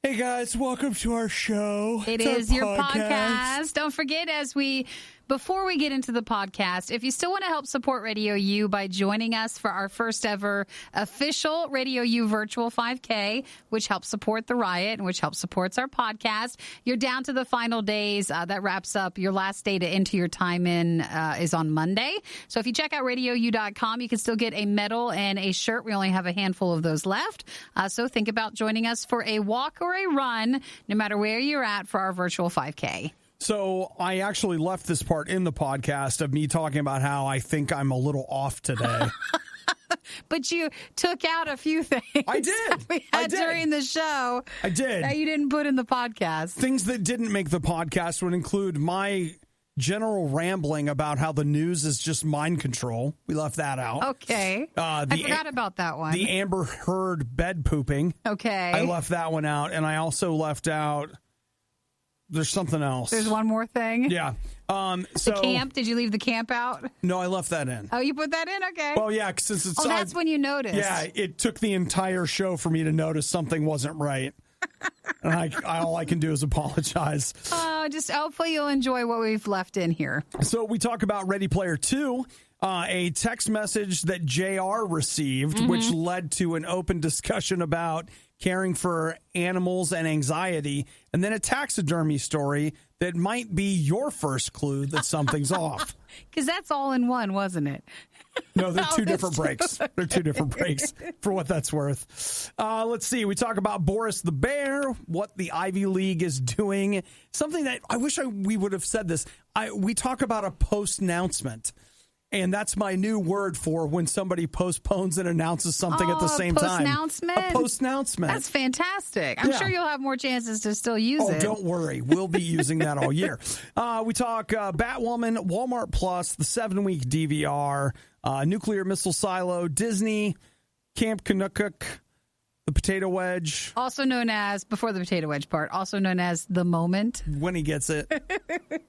Hey guys, welcome to our show. It is your podcast. Don't forget, before we get into the podcast, if you still want to help support Radio U by joining us for our first ever official Radio U virtual 5K, which helps support the Riot and which helps supports our podcast, you're down to the final days. That wraps up. Your last day to enter your time in is on Monday. So if you check out RadioU.com, you can still get a medal and a shirt. We only have a handful of those left. So think about joining us for a walk or a run, no matter where you're at, for our virtual 5K. So I actually left this part in the podcast of me talking about how I think I'm a little off today. But you took out a few things. I did. We had during the show. I did. That you didn't put in the podcast. Things that didn't make the podcast would include my general rambling about how the news is just mind control. We left that out. Okay. I forgot about that one. The Amber Heard bed pooping. Okay. I left that one out. And I also left out... There's something else. There's one more thing? Yeah. The camp? Did you leave the camp out? No, I left that in. Oh, you put that in? Okay. Well, yeah, since it's... Oh, that's when you noticed. Yeah, it took the entire show for me to notice something wasn't right. And all I can do is apologize. Just hopefully you'll enjoy what we've left in here. So we talk about Ready Player 2, a text message that Jayar received, which led to an open discussion about caring for animals and anxiety, and then a taxidermy story that might be your first clue that something's off. Because that's all in one, wasn't it? No, they're two different breaks. They're two different breaks for what that's worth. Let's see. We talk about Boris the Bear, what the Ivy League is doing. Something that I wish we would have said this. We talk about a post-nouncement. And that's my new word for when somebody postpones and announces something at the same time. Post-nouncement? A post-nouncement. That's fantastic. I'm sure you'll have more chances to still use it. Oh, don't worry. We'll be using that all year. We talk Batwoman, Walmart Plus, the 7-week DVR, nuclear missile silo, Disney, Camp Kanukuk, the potato wedge. Also known as, before the potato wedge part, also known as the moment. When he gets it.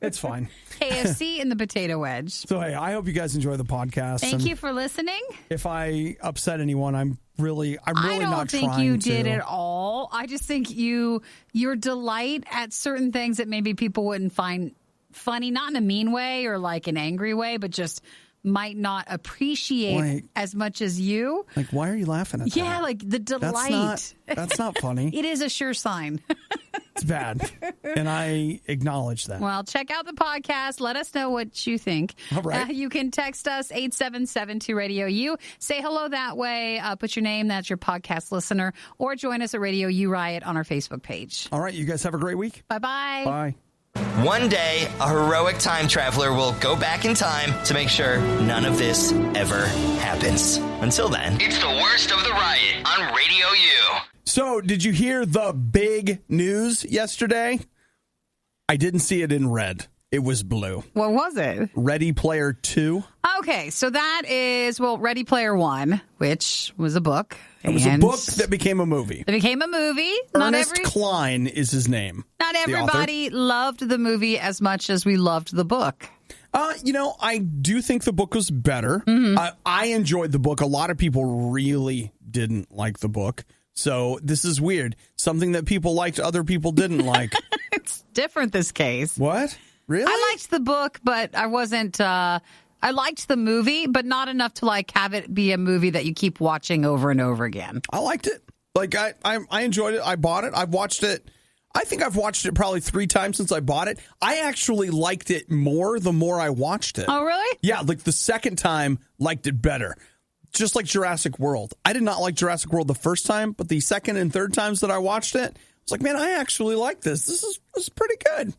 It's fine. KFC and the potato wedge. So, hey, I hope you guys enjoy the podcast. Thank you for listening. If I upset anyone, I'm really not trying to. I don't think you did at all. I just think your delight at certain things that maybe people wouldn't find funny, not in a mean way or like an angry way, but just might not appreciate as much as you. Like, why are you laughing at that? Yeah, like the delight. That's not funny. It is a sure sign. It's bad. And I acknowledge that. Well, check out the podcast. Let us know what you think. All right. You can text us 877-2-RADIO-U. Say hello that way. Put your name. That's your podcast listener. Or join us at Radio U Riot on our Facebook page. All right. You guys have a great week. Bye-bye. Bye. One day, a heroic time traveler will go back in time to make sure none of this ever happens. Until then, it's the worst of the Riot on Radio U. So, did you hear the big news yesterday? I didn't see it in red. It was blue. What was it? Ready Player 2. Okay, so that is, Ready Player 1, which was a book. It was a book that became a movie. It became a movie. Ernest Cline is his name. Not everybody loved the movie as much as we loved the book. I do think the book was better. I enjoyed the book. A lot of people really didn't like the book. So this is weird. Something that people liked, other people didn't like. It's different this case. What? Really? I liked the book, but I wasn't... I liked the movie, but not enough to have it be a movie that you keep watching over and over again. I liked it. I enjoyed it. I bought it. I've watched it. I think I've watched it probably 3 times since I bought it. I actually liked it more the more I watched it. Oh, really? Yeah, the second time, liked it better. Just like Jurassic World. I did not like Jurassic World the first time, but the second and third times that I watched it, I was like, man, I actually like this. This is pretty good.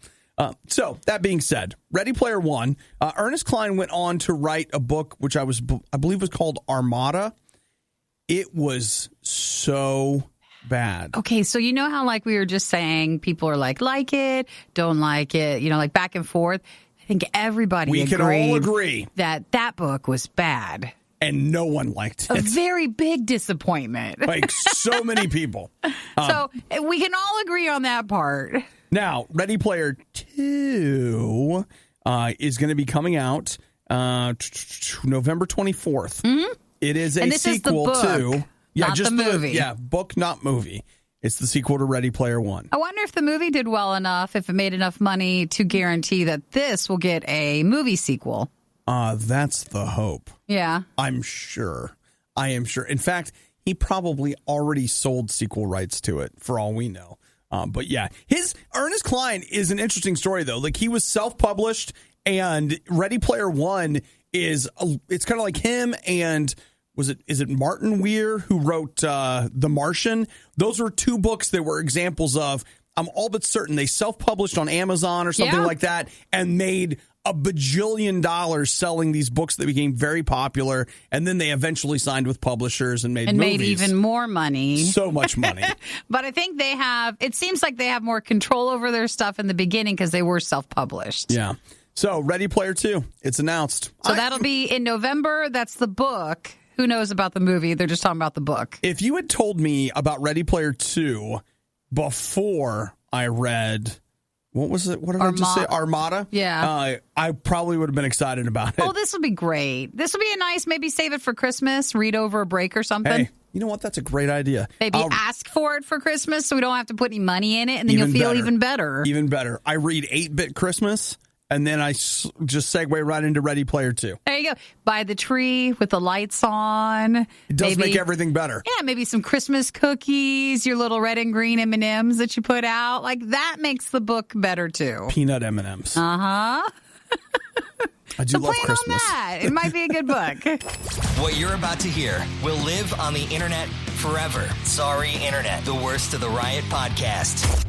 So, that being said, Ready Player 1, Ernest Cline went on to write a book, which I believe was called Armada. It was so bad. Okay, so you know how we were just saying, people are like it, don't like it, back and forth. I think everybody can all agree that book was bad. And no one liked it. A very big disappointment. So many people. So we can all agree on that part. Now, Ready Player 2 is going to be coming out November 24th. Mm-hmm. It is a sequel to... not the movie. Book, not movie. It's the sequel to Ready Player One. I wonder if the movie did well enough, if it made enough money to guarantee that this will get a movie sequel. That's the hope. Yeah. I'm sure. I am sure. In fact, he probably already sold sequel rights to it, for all we know. But yeah, Ernest Cline is an interesting story, though. Like, he was self-published, and Ready Player One it's kind of like him and is it Martin Weir who wrote The Martian? Those were two books that were examples of, I'm all but certain they self-published on Amazon or something like that and made a bajillion dollars selling these books that became very popular, and then they eventually signed with publishers and made movies. Even more money. So much money. But I think it seems like they have more control over their stuff in the beginning because they were self-published. Yeah. So Ready Player 2, it's announced. So that'll be in November. That's the book. Who knows about the movie? They're just talking about the book. If you had told me about Ready Player 2 before I read... What was it? What did I just say? Armada? Yeah. I probably would have been excited about it. Oh, this will be great. This will be a nice, maybe save it for Christmas, read over a break or something. Hey, you know what? That's a great idea. Maybe ask for it for Christmas so we don't have to put any money in it, and then you'll feel even better. Even better. I read 8-Bit Christmas, and then I just segue right into Ready Player 2. There you go. By the tree with the lights on. It does make everything better. Yeah, maybe some Christmas cookies, your little red and green M&Ms that you put out. Like, that makes the book better, too. Peanut M&Ms. Uh-huh. I do love Christmas. On that. It might be a good book. What you're about to hear will live on the internet forever. Sorry, Internet. The worst of the Riot podcast.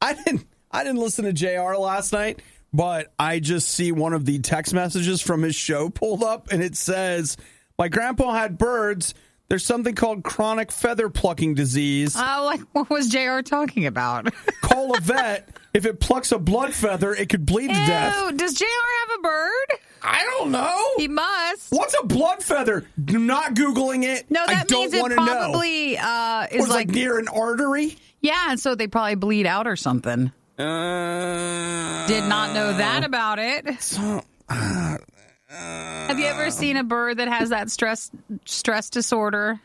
I didn't listen to Jayar last night, but I just see one of the text messages from his show pulled up, and it says, my grandpa had birds. There's something called chronic feather plucking disease. Oh, like what was JR talking about? Call a vet. If it plucks a blood feather, it could bleed to death. Does JR have a bird? I don't know. He must. What's a blood feather? I'm not Googling it. No, that I don't means it know. probably is like near an artery? Yeah, and so they probably bleed out or something. Did not know that about it. Have you ever seen a bird that has that stress disorder?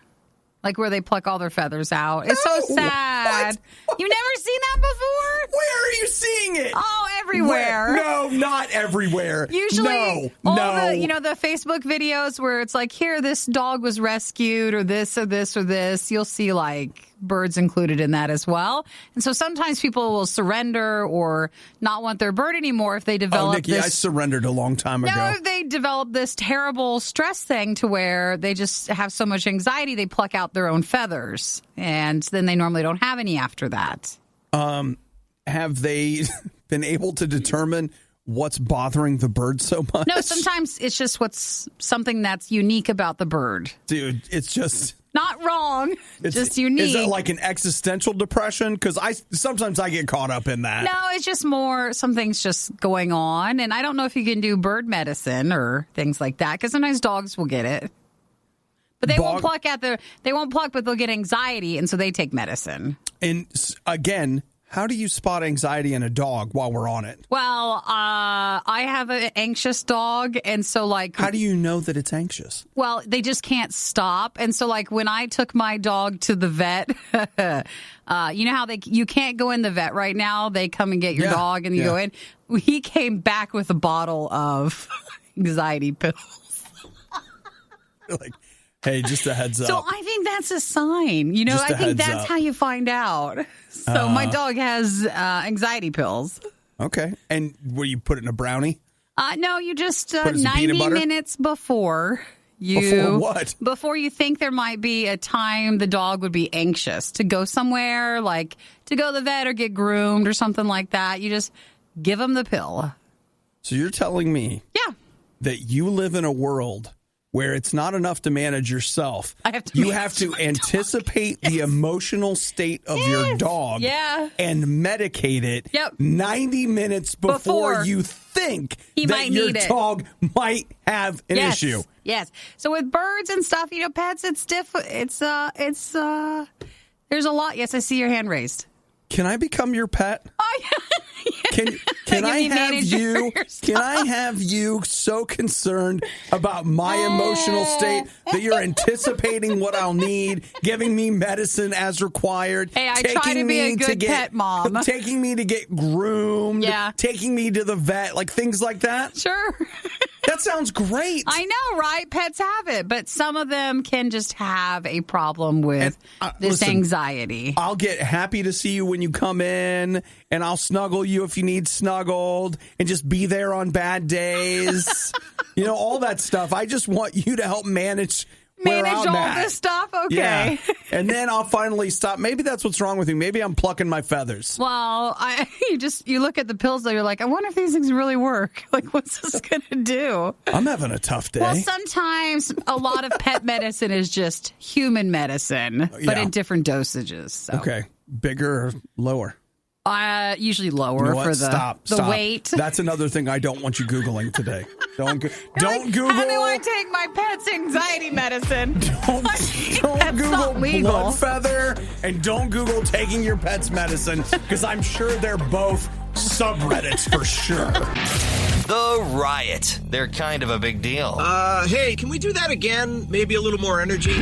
Like where they pluck all their feathers out. It's so sad. What? You've never seen that before? Where are you seeing it? Oh, everywhere. No, not everywhere. Usually, the Facebook videos where it's like, here, this dog was rescued or this or this or this. You'll see like birds included in that as well. And so sometimes people will surrender or not want their bird anymore if they develop Nikki, I surrendered a long time ago. No, if they develop this terrible stress thing to where they just have so much anxiety, they pluck out their own feathers. And then they normally don't have any after that. Have they been able to determine what's bothering the bird so much? No, sometimes it's just something that's unique about the bird. Dude, it's just... Not wrong, just unique. Is it like an existential depression? Because sometimes I get caught up in that. No, it's just more something's just going on. And I don't know if you can do bird medicine or things like that, because sometimes dogs will get it. But they won't pluck, but they'll get anxiety, and so they take medicine. And again, how do you spot anxiety in a dog while we're on it? Well, I have an anxious dog, and so like... How do you know that it's anxious? Well, they just can't stop. And so like when I took my dog to the vet, you know how you can't go in the vet right now? They come and get your dog and you go in. He came back with a bottle of anxiety pills. Like, hey, just a heads up. So I think that's a sign. You know, I think that's how you find out. So my dog has anxiety pills. Okay. And will you put it in a brownie? No, you just 90 minutes before you... Before what? Before you think there might be a time the dog would be anxious to go somewhere, like to go to the vet or get groomed or something like that. You just give them the pill. So you're telling me that you live in a world where it's not enough to manage yourself. You have to anticipate the emotional state of your dog and medicate it 90 minutes before you think that your dog might have an issue. Yes. So with birds and stuff, you know, pets, it's different. It's there's a lot. Yes, I see your hand raised. Can I become your pet? Oh, Can I have you so concerned about my emotional state that you're anticipating what I'll need, giving me medicine as required? Hey, I try to be a good pet mom. Taking me to get groomed, taking me to the vet, like things like that. Sure. That sounds great. I know, right? Pets have it, but some of them can just have a problem with this anxiety. I'll get happy to see you when you come in, and I'll snuggle you if you need snuggled, and just be there on bad days. All that stuff. I just want you to help manage all this stuff? Okay. Yeah. And then I'll finally stop. Maybe that's what's wrong with me. Maybe I'm plucking my feathers. Well, you look at the pills, though, you're like, I wonder if these things really work. Like, what's this going to do? I'm having a tough day. Well, sometimes a lot of pet medicine is just human medicine, but in different dosages. So. Okay. Bigger or lower? Usually lower for the weight. That's another thing I don't want you Googling today. Don't Google. How do I take my pet's anxiety medicine? Don't Google blood feather, and don't Google taking your pet's medicine, because I'm sure they're both subreddits for sure. The Riot. They're kind of a big deal. Hey, can we do that again? Maybe a little more energy?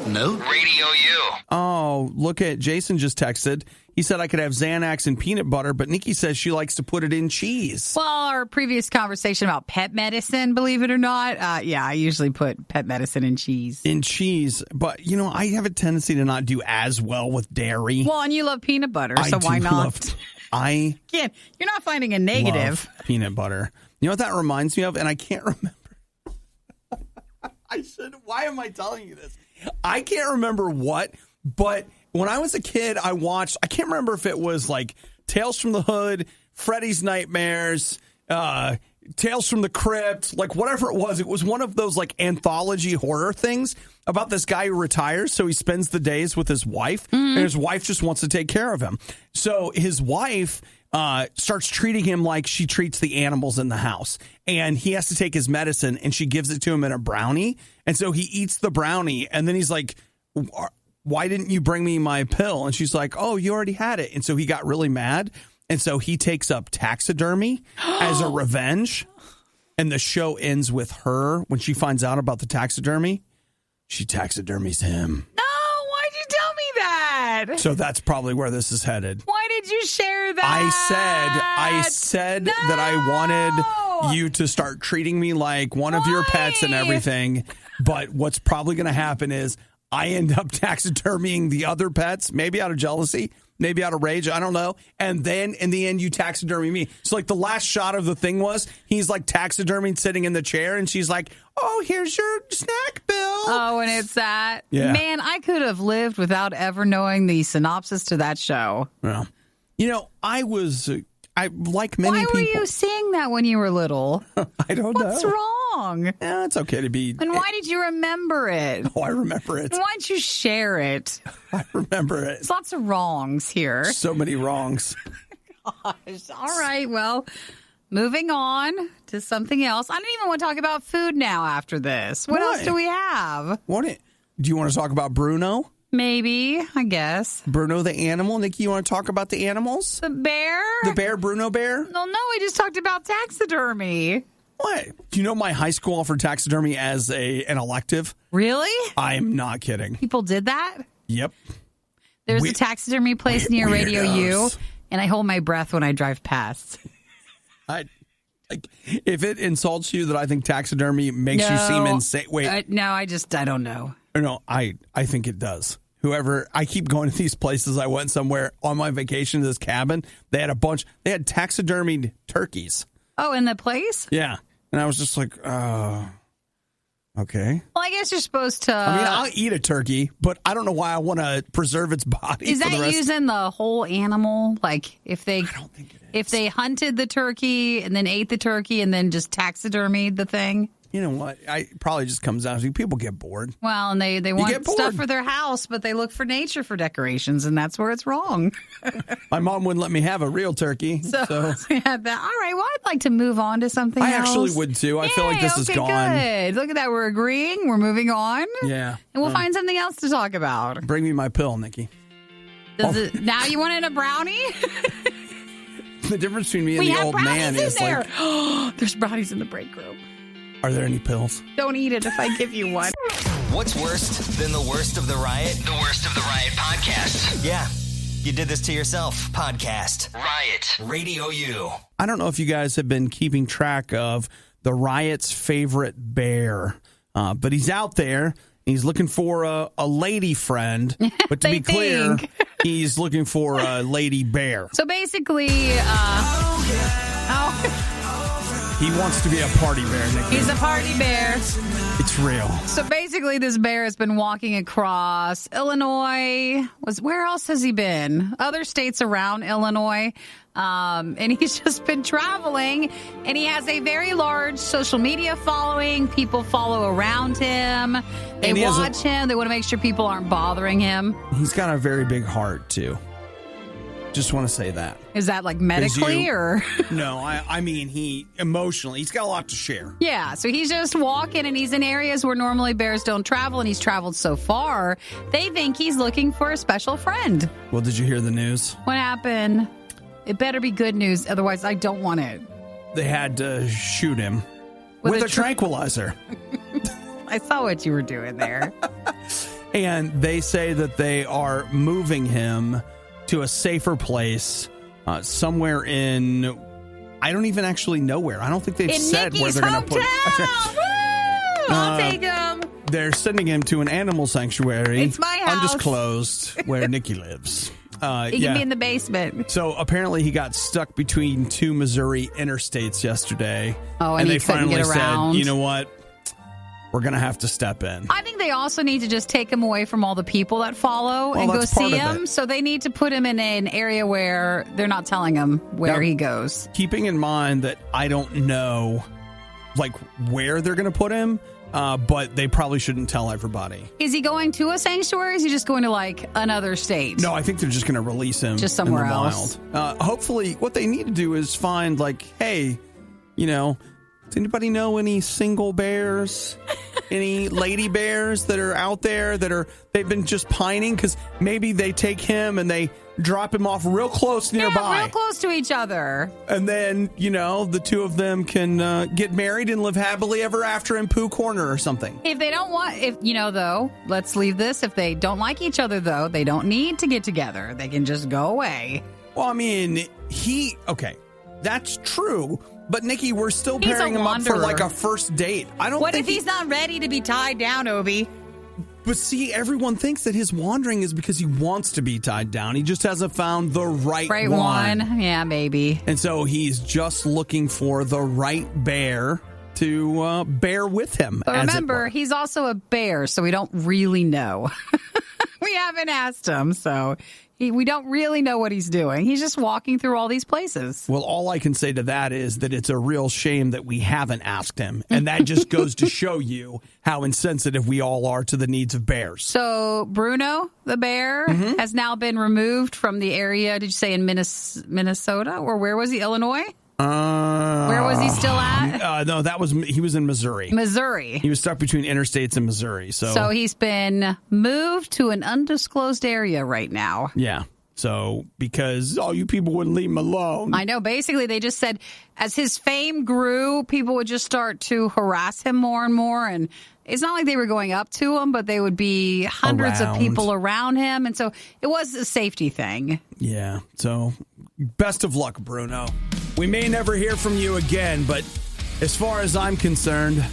No. Radio U. Oh, look at Jason just texted. He said I could have Xanax and peanut butter, but Nikki says she likes to put it in cheese. Well, our previous conversation about pet medicine, believe it or not, I usually put pet medicine in cheese. In cheese. But, I have a tendency to not do as well with dairy. Well, and you love peanut butter, so why not? You're not finding a negative. Love peanut butter. You know what that reminds me of? And I can't remember. Why am I telling you this? I can't remember what, but when I was a kid, I can't remember if it was like Tales from the Hood, Freddy's Nightmares, Tales from the Crypt, like whatever it was one of those like anthology horror things about this guy who retires. So he spends the days with his wife, and his wife just wants to take care of him. So his wife starts treating him like she treats the animals in the house. And he has to take his medicine, and she gives it to him in a brownie. And so he eats the brownie, and then he's like, why didn't you bring me my pill? And she's like, oh, you already had it. And so he got really mad. And so he takes up taxidermy as a revenge. And the show ends with her, when she finds out about the taxidermy, she taxidermies him. No, why'd you tell me that? So that's probably where this is headed. Why did you share that? I said that I wanted you to start treating me like one of your pets and everything. But what's probably going to happen is I end up taxidermying the other pets, maybe out of jealousy, maybe out of rage, I don't know. And then in the end, you taxidermy me. So like the last shot of the thing was he's like taxiderming sitting in the chair, and she's like, oh, here's your snack, Bill. Oh, and it's that. Yeah. Man, I could have lived without ever knowing the synopsis to that show. Well, I like many people. Why were you seeing that when you were little? I don't know. What's wrong? Yeah, it's okay to be. And why did you remember it? Oh, I remember it. And why'd you share it? I remember it. There's lots of wrongs here. So many wrongs. Gosh. All right, well, moving on to something else. I don't even want to talk about food now after this. What else do we have? Do you want to talk about Bruno? Maybe, I guess. Bruno the animal. Nikki, you want to talk about the animals? The bear? The bear, Bruno Bear? No, we just talked about taxidermy. What? Do you know my high school offered taxidermy as an elective? Really? I'm not kidding. People did that? Yep. There's a taxidermy place near Radio U, and I hold my breath when I drive past. If it insults you that I think taxidermy makes you seem insane. Wait. I don't know. No, I think it does. I keep going to these places. I went somewhere on my vacation to this cabin. They had taxidermied turkeys. Oh, in the place? Yeah. And I was just like, okay. Well, I guess you're supposed to. I mean, I'll eat a turkey, but I don't know why I want to preserve its body. Is that using the whole animal? Like I don't think it is. If they hunted the turkey and then ate the turkey and then just taxidermied the thing? You know what? It probably just comes down to people get bored. Well, and they want stuff for their house, but they look for nature for decorations, and that's where it's wrong. My mom wouldn't let me have a real turkey. So. We had that. All right, well, I'd like to move on to something else. I actually would, too. I feel like this is gone. Good. Look at that. We're agreeing. We're moving on. Yeah. And we'll find something else to talk about. Bring me my pill, Nikki. Now you want it a brownie? The difference between me and the old man is like, there's brownies in the break room. Are there any pills? Don't eat it if I give you one. What's worse than the worst of the riot? The worst of the riot podcast. Yeah, you did this to yourself. Podcast. Riot. Radio U. I don't know if you guys have been keeping track of the riot's favorite bear, but he's out there. He's looking for a lady friend, but to be clear, he's looking for a lady bear. So basically, he wants to be a party bear, Nikki. He's a party bear. It's real. So basically, this bear has been walking across Illinois. Where else has he been? Other states around Illinois. And he's just been traveling, and he has a very large social media following. People follow around him. They watch him. They want to make sure people aren't bothering him. He's got a very big heart, too. Just want to say that. Is that like medically or? No, I mean, he emotionally, he's got a lot to share. Yeah, so he's just walking, and he's in areas where normally bears don't travel, and he's traveled so far. They think he's looking for a special friend. Well, did you hear the news? What happened? It better be good news, otherwise I don't want it. They had to shoot him with a tranquilizer. I saw what you were doing there. And they say that they are moving him to a safer place somewhere in, I don't even actually know where. I don't think they've said Nikki's where they're going to put him. Woo! I'll take him. They're sending him to an animal sanctuary. It's my house. Undisclosed, where Nikki lives. He can be in the basement. So apparently he got stuck between two Missouri interstates yesterday. Oh, and they he couldn't finally get around. said, you know what? We're going to have to step in. I think they also need to just take him away from all the people that follow and go see him. So they need to put him in an area where they're not telling him where he goes. Keeping in mind that I don't know like where they're going to put him, but they probably shouldn't tell everybody. Is he going to a sanctuary or is he just going to like another state? No, I think they're just going to release him just somewhere in the else. Wild. Hopefully what they need to do is find like, hey, you know, does anybody know any single bears? Any lady bears that are out there they've been just pining? Because maybe they take him and they drop him off real close nearby. Yeah, real close to each other. And then, you know, the two of them can get married and live happily ever after in Pooh Corner or something. If they don't want, though, let's leave this. If they don't like each other, though, they don't need to get together. They can just go away. Well, I mean, okay, that's true. But, Nikki, we're still pairing him up for, like, a first date. What if he's not ready to be tied down, Obi? But, see, everyone thinks that his wandering is because he wants to be tied down. He just hasn't found the right one. Yeah, maybe. And so he's just looking for the right bear to bear with him. But remember, he's also a bear, so we don't really know. We haven't asked him, so we don't really know what he's doing. He's just walking through all these places. Well, all I can say to that is that it's a real shame that we haven't asked him. And that just goes to show you how insensitive we all are to the needs of bears. So Bruno, the bear, has now been removed from the area. Did you say in Minnesota? Or where was he? Illinois? Where was he still at? No, he was in Missouri. He was stuck between interstates in Missouri. So he's been moved to an undisclosed area right now. Yeah. So because you people wouldn't leave him alone. I know. Basically, they just said as his fame grew, people would just start to harass him more and more. And it's not like they were going up to him, but they would be hundreds of people around him. And so it was a safety thing. Yeah. So best of luck, Bruno. We may never hear from you again, but as far as I'm concerned,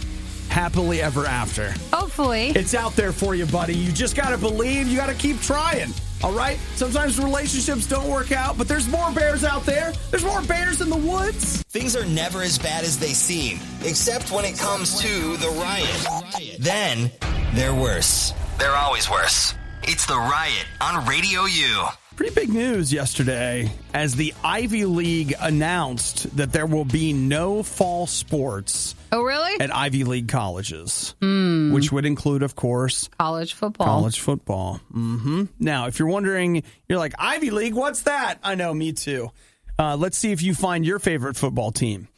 happily ever after. Hopefully. It's out there for you, buddy. You just got to believe. You got to keep trying. All right? Sometimes relationships don't work out, but there's more bears out there. There's more bears in the woods. Things are never as bad as they seem, except when it comes to the riot. Then they're worse. They're always worse. It's the Riot on Radio U. Pretty big news yesterday as the Ivy League announced that there will be no fall sports. Oh, really? At Ivy League colleges, which would include, of course, college football. Now, if you're wondering, you're like, Ivy League, what's that? I know, me too. Let's see if you find your favorite football team.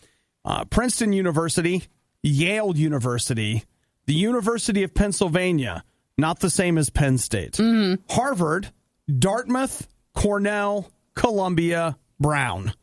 Princeton University, Yale University, the University of Pennsylvania, not the same as Penn State, Harvard, Dartmouth, Cornell, Columbia, Brown.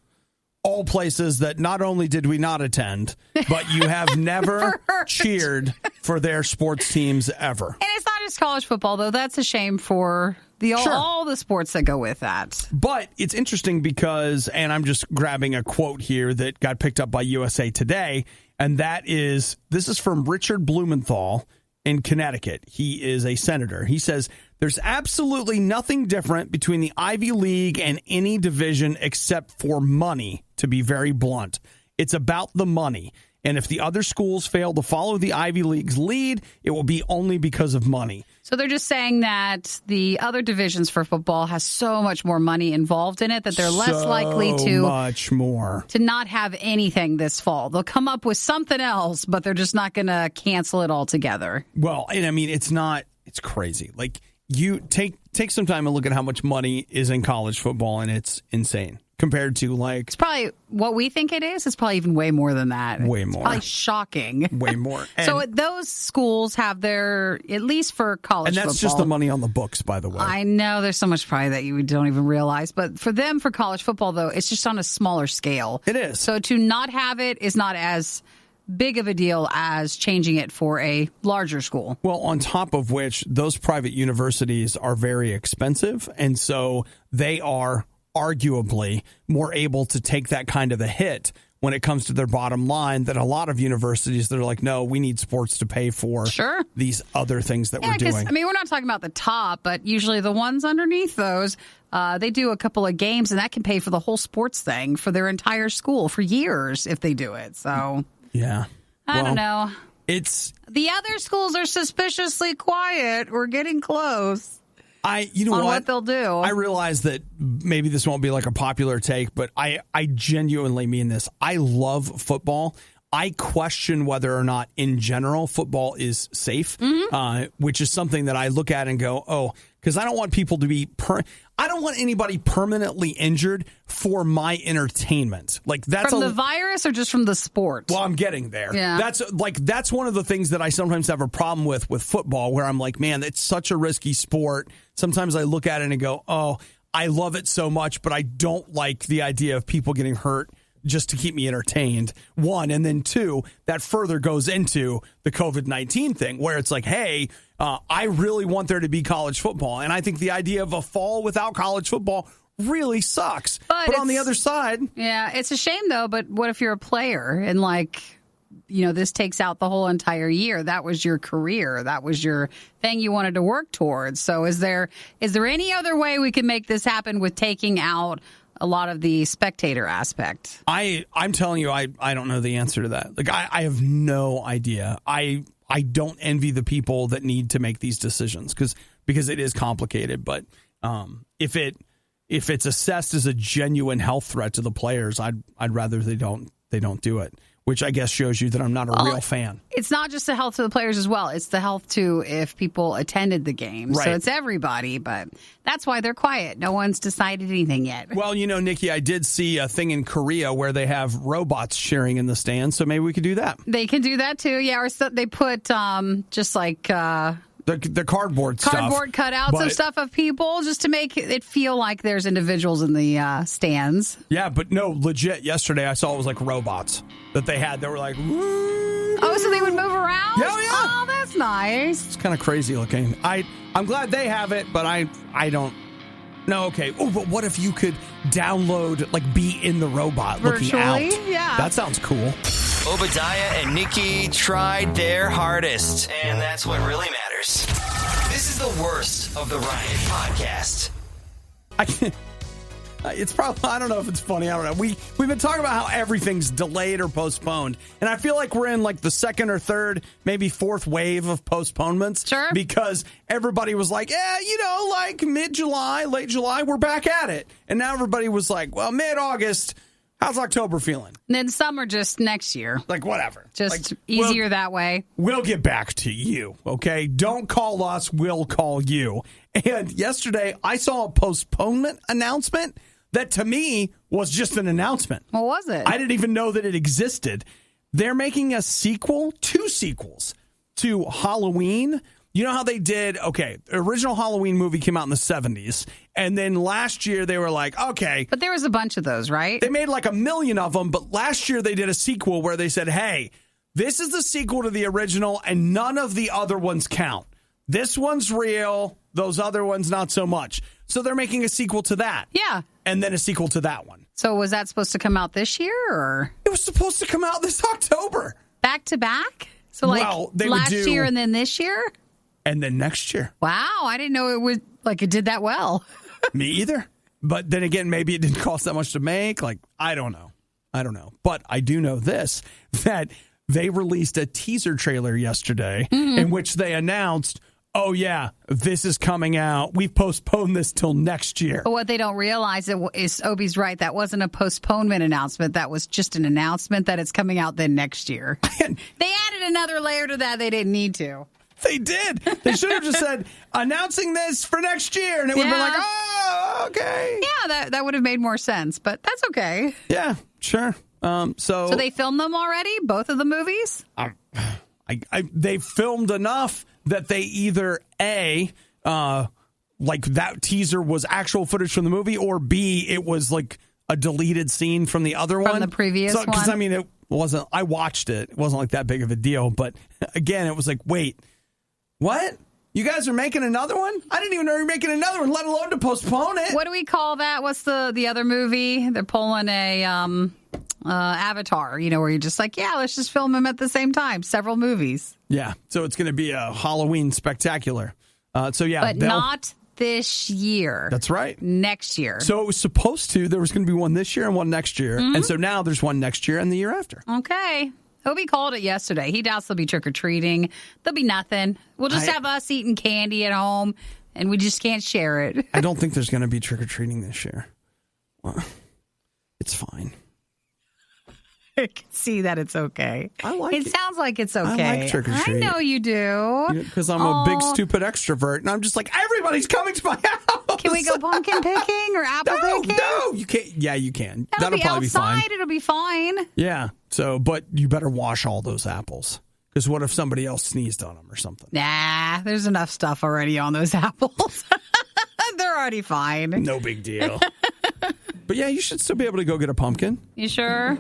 all places that not only did we not attend, but you have never cheered for their sports teams ever. And it's not just college football, though. That's a shame for all the sports that go with that. But it's interesting because, and I'm just grabbing a quote here that got picked up by USA Today, and this is from Richard Blumenthal in Connecticut. He is a senator. He says, there's absolutely nothing different between the Ivy League and any division except for money, to be very blunt. It's about the money. And if the other schools fail to follow the Ivy League's lead, it will be only because of money. So they're just saying that the other divisions for football has so much more money involved in it that they're less likely to not have anything this fall. They'll come up with something else, but they're just not going to cancel it altogether. Well, and I mean, it's crazy. Like, you take some time and look at how much money is in college football, and it's insane. Compared to, like... It's probably what we think it is. It's probably even way more than that. Way more. It's probably shocking. Way more. So those schools have their, at least for college football... And that's just the money on the books, by the way. I know there's so much probably that you don't even realize. But for them, for college football, though, it's just on a smaller scale. It is. So to not have it is not as big of a deal as changing it for a larger school. Well, on top of which, those private universities are very expensive. And so they are... arguably more able to take that kind of a hit when it comes to their bottom line than a lot of universities that are like, no, we need sports to pay for these other things that we're doing. I mean, we're not talking about the top, but usually the ones underneath those, they do a couple of games, and that can pay for the whole sports thing for their entire school for years if they do it. So, yeah. I don't know. It's the other schools are suspiciously quiet. We're getting close. What they'll do. I realize that maybe this won't be like a popular take, but I genuinely mean this. I love football. I question whether or not, in general, football is safe, which is something that I look at and go, because I don't want people to be I don't want anybody permanently injured for my entertainment. Like, that's from the virus or just from the sport? Well, I'm getting there. Yeah. That's one of the things that I sometimes have a problem with football, where I'm like, man, it's such a risky sport. Sometimes I look at it and go, I love it so much, but I don't like the idea of people getting hurt just to keep me entertained, one. And then two, that further goes into the COVID-19 thing, where it's like, hey, I really want there to be college football. And I think the idea of a fall without college football really sucks. But on the other side... Yeah, it's a shame, though. But what if you're a player and, this takes out the whole entire year? That was your career. That was your thing you wanted to work towards. So is there any other way we can make this happen with taking out a lot of the spectator aspect? I'm telling you, I don't know the answer to that. Like, I have no idea. I don't envy the people that need to make these decisions because it is complicated. But if it's assessed as a genuine health threat to the players, I'd rather they don't do it. Which I guess shows you that I'm not a real fan. It's not just the health to the players as well. It's the health to if people attended the game. Right. So it's everybody, but that's why they're quiet. No one's decided anything yet. Well, Nikki, I did see a thing in Korea where they have robots cheering in the stands, so maybe we could do that. They can do that too, yeah. Or they put just like... The cardboard cutouts of stuff of people just to make it feel like there's individuals in the stands. Yeah, but no, legit. Yesterday I saw it was like robots that they had. They were like, woo. Oh, so they would move around? Yeah. Oh, that's nice. It's kind of crazy looking. I'm glad they have it, but I don't. No, okay. Oh, but what if you could download, be in the robot virtually? Looking out? Yeah. That sounds cool. Obadiah and Nikki tried their hardest, and that's what really matters. This is the worst of the Riot podcast. It's probably, I don't know if it's funny. I don't know. We've been talking about how everything's delayed or postponed. And I feel like we're in the second or third, maybe fourth wave of postponements. Sure. Because everybody was like, mid-July, late July, we're back at it. And now everybody was like, well, mid-August, how's October feeling? And then summer just next year. Whatever. Just easier that way. We'll get back to you, okay? Don't call us, we'll call you. And yesterday, I saw a postponement announcement that to me was just an announcement. What was it? I didn't even know that it existed. They're making two sequels to Halloween. You know how they did, original Halloween movie came out in the 70s, and then last year they were like, okay. But there was a bunch of those, right? They made like 1 million of them, but last year they did a sequel where they said, hey, this is the sequel to the original, and none of the other ones count. This one's real, those other ones not so much. So they're making a sequel to that. Yeah. And then a sequel to that one. So was that supposed to come out this year, or? It was supposed to come out this October. Back to back? So like last year and then this year? And then next year. Wow, I didn't know it did that well. Me either. But then again, maybe it didn't cost that much to make. Like, I don't know. But I do know this, that they released a teaser trailer yesterday in which they announced, oh, yeah, this is coming out. We've postponed this till next year. But what they don't realize is Obi's right. That wasn't a postponement announcement. That was just an announcement that it's coming out then next year. They added another layer to that they didn't need to. They did. They should have just said, announcing this for next year. And it would have been like, oh, okay. Yeah, that would have made more sense. But that's okay. Yeah, sure. So they filmed them already? Both of the movies? They filmed enough that they either A, like that teaser was actual footage from the movie, or B, it was like a deleted scene from the other one. From the previous one? Because, I mean, it wasn't, I watched it. It wasn't like that big of a deal. But again, it was like, wait, what? You guys are making another one? I didn't even know you were making another one, let alone to postpone it. What do we call that? What's the other movie? They're pulling a Avatar, where you're just like, yeah, let's just film them at the same time. Several movies. Yeah. So it's going to be a Halloween spectacular. But not this year. That's right. Next year. So it was supposed to. There was going to be one this year and one next year. And so now there's one next year and the year after. Okay. Obi called it yesterday. He doubts there'll be trick-or-treating. There'll be nothing. We'll just have us eating candy at home, and we just can't share it. I don't think there's going to be trick-or-treating this year. Well, it's fine. I can see that it's okay. I like it. It sounds like it's okay. I like trick-or-treat. I know you do. Because I'm a big, stupid extrovert, and I'm just like, everybody's coming to my house. Can we go pumpkin picking or apple picking? No, you can't. Yeah, you can. That'll probably be fine. It'll be fine. Yeah. So, but you better wash all those apples. Because what if somebody else sneezed on them or something? Nah, there's enough stuff already on those apples. They're already fine. No big deal. But yeah, you should still be able to go get a pumpkin. You sure?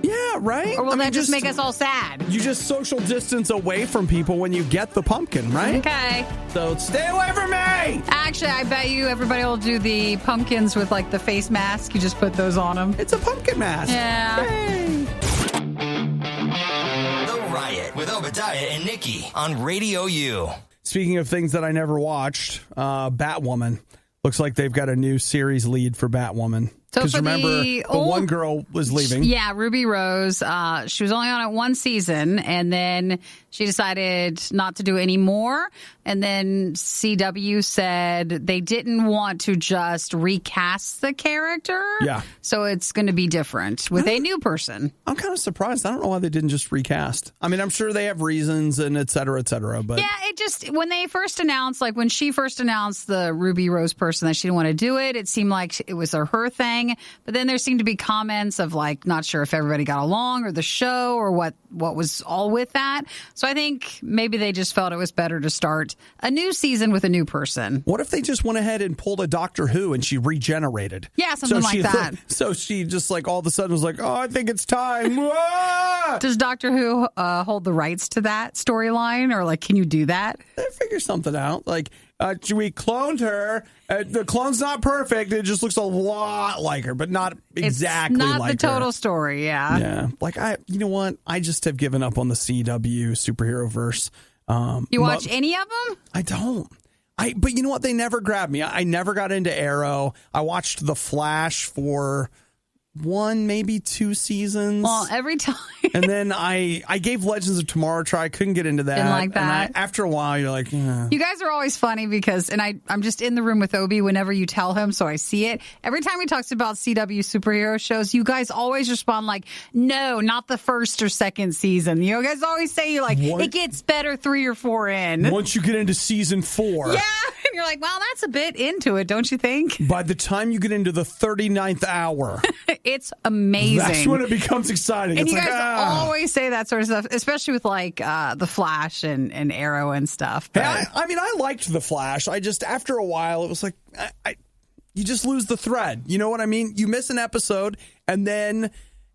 Yeah, right? Or will that just make us all sad? You just social distance away from people when you get the pumpkin, right? Okay. So stay away from me! Actually, I bet you everybody will do the pumpkins with like the face mask. You just put those on them. It's a pumpkin mask. Yeah. Yay. The Riot with Obadiah and Nikki on RadioU. Speaking of things that I never watched, Batwoman. Looks like they've got a new series lead for Batwoman. Because remember, the one girl was leaving. Yeah, Ruby Rose. She was only on it one season, and then she decided not to do any more. And then CW said they didn't want to just recast the character. Yeah. So it's going to be different with a new person. I'm kind of surprised. I don't know why they didn't just recast. I mean, I'm sure they have reasons and et cetera, but... Yeah, it just, when they first announced, like when she first announced the Ruby Rose person that she didn't want to do it, it seemed like it was her thing. But then there seemed to be comments of like, not sure if everybody got along or the show or what was all with that. So I think maybe they just felt it was better to start a new season with a new person. What if they just went ahead and pulled a Doctor Who and she regenerated? Yeah, something like that. So she just like all of a sudden was like, oh, I think it's time. Does Doctor Who hold the rights to that storyline, or like, can you do that? They figure something out. Like, we cloned her. The clone's not perfect. It just looks a lot like her, but not exactly like her. Not the total story, yeah. Yeah. Like, you know what? I just have given up on the CW superhero verse. You watch any of them? I don't. But you know what? They never grabbed me. I never got into Arrow. I watched The Flash for 1, maybe 2 seasons. Well, every time. And then I gave Legends of Tomorrow a try. I couldn't get into that. Didn't like that. And after a while, you're like, yeah. You guys are always funny because, and I'm just in the room with Obi whenever you tell him, so I see it. Every time he talks about CW superhero shows, you guys always respond like, no, not the first or second season. You guys always say, like, it gets better 3 or 4 in. Once you get into season 4. Yeah, you're like, well, that's a bit into it, don't you think? By the time you get into the 39th hour, it's amazing. That's when it becomes exciting. And it's you like, guys always say that sort of stuff, especially with like the Flash and Arrow and stuff. Hey, I mean, I liked the Flash. I just, after a while, it was like, you just lose the thread. You know what I mean? You miss an episode, and then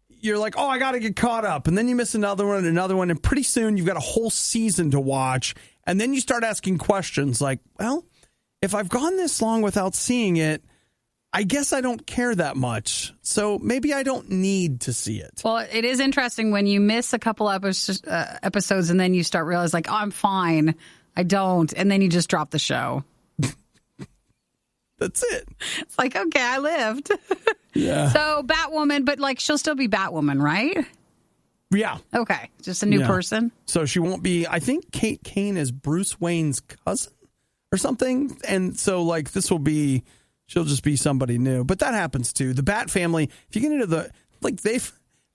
you're like, oh, I got to get caught up. And then you miss another one, and pretty soon you've got a whole season to watch. And then you start asking questions like, well, if I've gone this long without seeing it, I guess I don't care that much. So maybe I don't need to see it. Well, it is interesting when you miss a couple episodes and then you start realizing, like, oh, I'm fine. I don't. And then you just drop the show. That's it. It's like, okay, I lived. Yeah. So Batwoman, but like she'll still be Batwoman, right? Yeah. Okay. Just a new person. So she won't be, I think Kate Kane is Bruce Wayne's cousin or something. And so like this will be, she'll just be somebody new. But that happens too. The Bat family, if you get into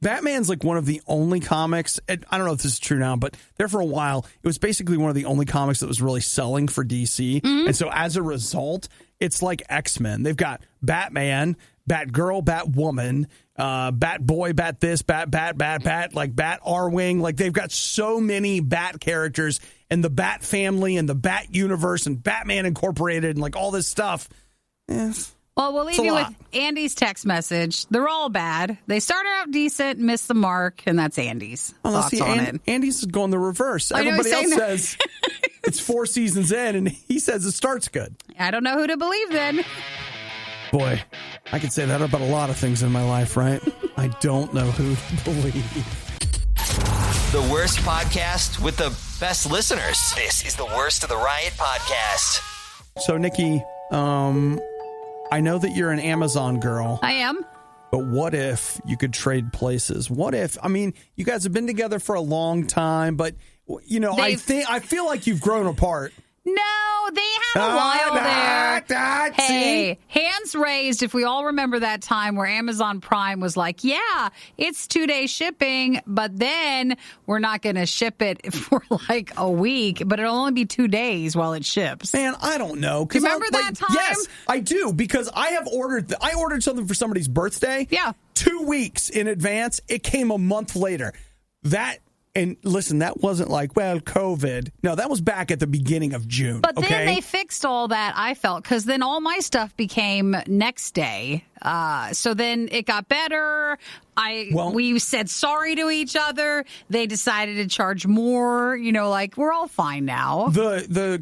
Batman's like one of the only comics, I don't know if this is true now, but there for a while, it was basically one of the only comics that was really selling for DC. Mm-hmm. And so as a result, it's like X-Men. They've got Batman, Batgirl, Batwoman, Batboy, Bat this, Bat, like Bat R-Wing. Like they've got so many Bat characters and the Bat family and the Bat universe and Batman Incorporated and like all this stuff. Yes. Well, we'll leave you with Andy's text message. They're all bad. They started out decent, missed the mark, and that's Andy's thoughts on it. Andy's going the reverse. Everybody else says it's 4 seasons in, and he says it starts good. I don't know who to believe then. Boy, I could say that about a lot of things in my life, right? I don't know who to believe. The worst podcast with the best listeners. This is the Worst of the Riot podcast. So, Nikki, I know that you're an Amazon girl. I am. But what if you could trade places? What if, I mean, you guys have been together for a long time, but, you know, I feel like you've grown apart. No, they had a while there. Hey, hands raised if we all remember that time where Amazon Prime was like, yeah, it's 2-day shipping, but then we're not going to ship it for like a week, but it'll only be 2 days while it ships. Man, I don't know. You remember that time? Yes, I do, because I ordered something for somebody's birthday. Yeah. 2 weeks in advance. It came a month later. And listen, that wasn't like, well, COVID. No, that was back at the beginning of June. But then they fixed all that, I felt, because then all my stuff became next day. So then it got better. We said sorry to each other. They decided to charge more. You know, like, we're all fine now. The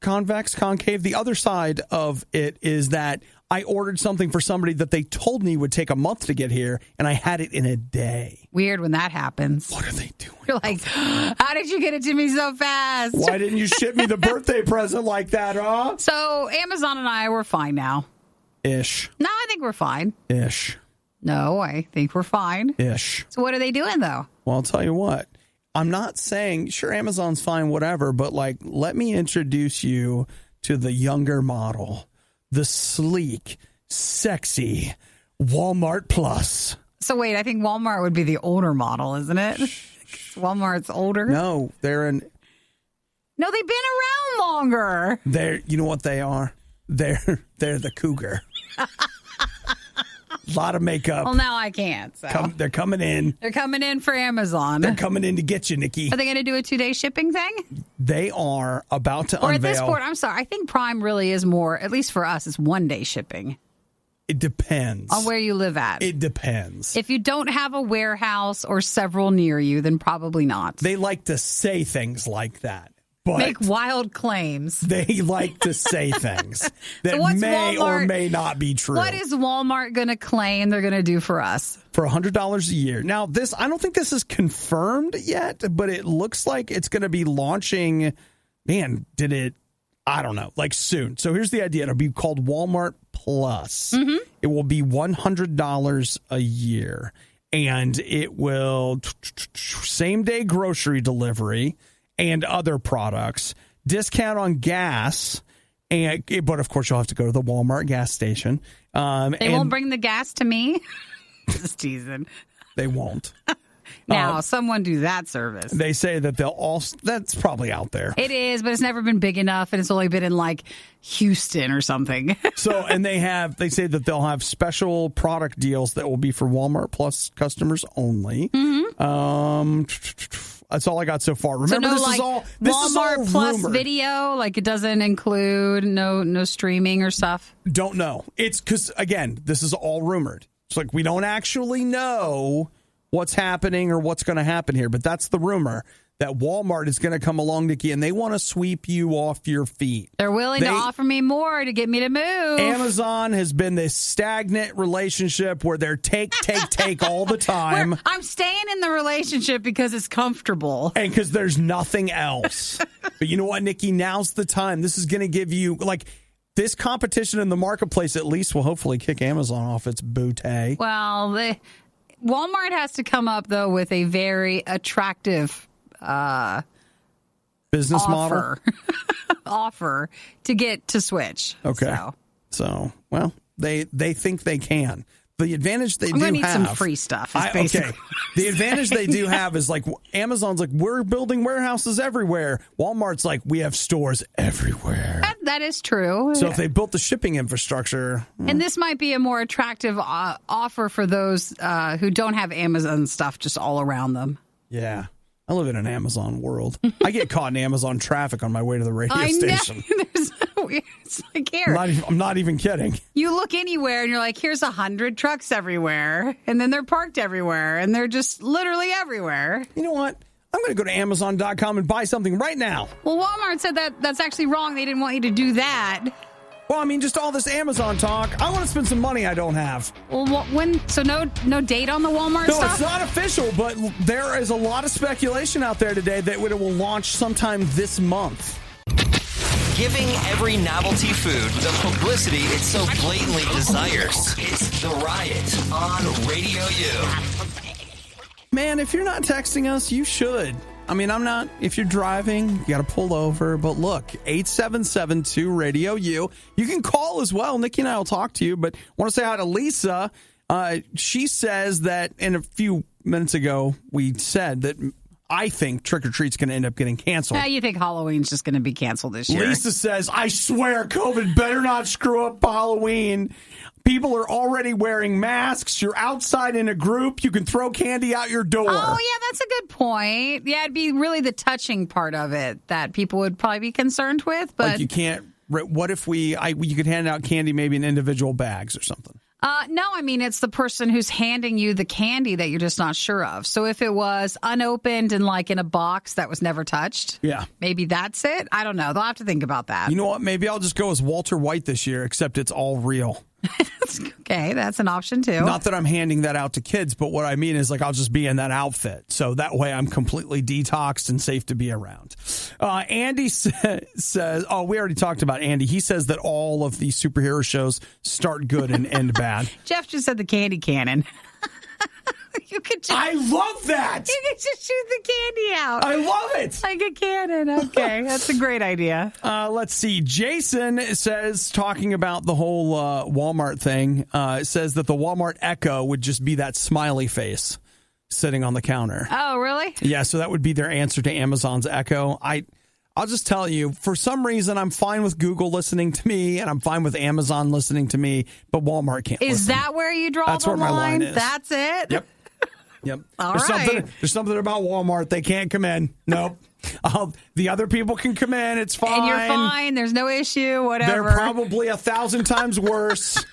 convex, concave, the other side of it is that I ordered something for somebody that they told me would take a month to get here, and I had it in a day. Weird when that happens. What are they doing? You're like, how did you get it to me so fast? Why didn't you ship me the birthday present like that, huh? So Amazon and I, we're fine now. Ish. No, I think we're fine. Ish. No, I think we're fine. Ish. So what are they doing, though? Well, I'll tell you what. I'm not saying, sure, Amazon's fine, whatever, but like, let me introduce you to the younger model. The sleek, sexy Walmart Plus. So wait, I think Walmart would be the older model, isn't it? Walmart's older. No, they've been around longer. You know what they are? They're the cougar. A lot of makeup. Well, now I can't. So. They're coming in. They're coming in for Amazon. They're coming in to get you, Nikki. Are they going to do a 2-day shipping thing? They are about to unveil. Or at this point, I'm sorry, I think Prime really is more, at least for us, it's 1-day shipping. It depends. On where you live at. It depends. If you don't have a warehouse or several near you, then probably not. They like to say things like that. But make wild claims. They like to say things that may or may not be true. What is Walmart going to claim they're going to do for us? For $100 a year. Now, I don't think this is confirmed yet, but it looks like it's going to be launching. Man, I don't know, like soon. So here's the idea. It'll be called Walmart Plus. Mm-hmm. It will be $100 a year. And it will same-day grocery delivery and other products, discount on gas, but of course you'll have to go to the Walmart gas station. They won't bring the gas to me? Just teasing. They won't. Now, someone do that service. They say that that's probably out there. It is, but it's never been big enough, and it's only been in like Houston or something. So, and they say that they'll have special product deals that will be for Walmart Plus customers only. That's all I got so far. Remember, so no, this is all Walmart Plus rumored. video. Like it doesn't include no streaming or stuff. Don't know. It's because again, this is all rumored. It's like we don't actually know what's happening or what's going to happen here, but that's the rumor that Walmart is going to come along, Nikki, and they want to sweep you off your feet. They're willing to offer me more to get me to move. Amazon has been this stagnant relationship where they're take all the time. I'm staying in the relationship because it's comfortable. And because there's nothing else. But you know what, Nikki? Now's the time. This is going to give you, like, this competition in the marketplace at least will hopefully kick Amazon off its bootay. Well, Walmart has to come up, though, with a very attractive business model offer to get to switch. Okay. So well, they think they can. The advantage they do have. I'm going to need some free stuff. Okay. The advantage they do have is like Amazon's like, we're building warehouses everywhere. Walmart's like, we have stores everywhere. That is true. So if they built the shipping infrastructure. And this might be a more attractive offer for those who don't have Amazon stuff just all around them. Yeah. I live in an Amazon world. I get caught in Amazon traffic on my way to the radio station. It's like here. I'm not even kidding. You look anywhere and you're like, here's 100 trucks everywhere. And then they're parked everywhere. And they're just literally everywhere. You know what? I'm going to go to Amazon.com and buy something right now. Well, Walmart said that's actually wrong. They didn't want you to do that. Well, I mean, just all this Amazon talk. I want to spend some money I don't have. Well, so no date on the Walmart No, stuff? it's not official, but there is a lot of speculation out there today that it will launch sometime this month. Giving every novelty food the publicity it so blatantly desires. It's The Riot on Radio U. Man, if you're not texting us, you should. I mean, I'm not. If you're driving, you got to pull over. But look, 877-2-RADIO-U. You can call as well. Nikki and I will talk to you. But I want to say hi to Lisa. She says that in a few minutes ago, we said that I think Trick or Treat's going to end up getting canceled. Yeah, you think Halloween's just going to be canceled this year? Lisa says, I swear COVID better not screw up Halloween. People are already wearing masks. You're outside in a group. You can throw candy out your door. Oh, yeah, that's a good point. Yeah, it'd be really the touching part of it that people would probably be concerned with. But like you can't. What if you could hand out candy maybe in individual bags or something? No, I mean, it's the person who's handing you the candy that you're just not sure of. So if it was unopened and like in a box that was never touched, yeah, maybe that's it. I don't know. They'll have to think about that. You know what? Maybe I'll just go as Walter White this year, except it's all real. Okay, that's an option too. Not that I'm handing that out to kids, but what I mean is like I'll just be in that outfit. So that way I'm completely detoxed and safe to be around. Andy says, oh, we already talked about Andy. He says that all of these superhero shows start good and end bad. Jeff just said the candy cannon. You could just, I love that. You could just shoot the candy out. I love it. Like a cannon. Okay, that's a great idea. Let's see. Jason says, talking about the whole Walmart thing, says that the Walmart Echo would just be that smiley face sitting on the counter. Oh, really? Yeah, so that would be their answer to Amazon's Echo. I'll just tell you, for some reason, I'm fine with Google listening to me, and I'm fine with Amazon listening to me, but Walmart can't Is listen. that where you draw That's the where my line is. That's it? Yep. All there's right. There's something about Walmart. They can't come in. Nope. The other people can come in. It's fine. And you're fine. There's no issue, whatever. They're probably 1,000 times worse.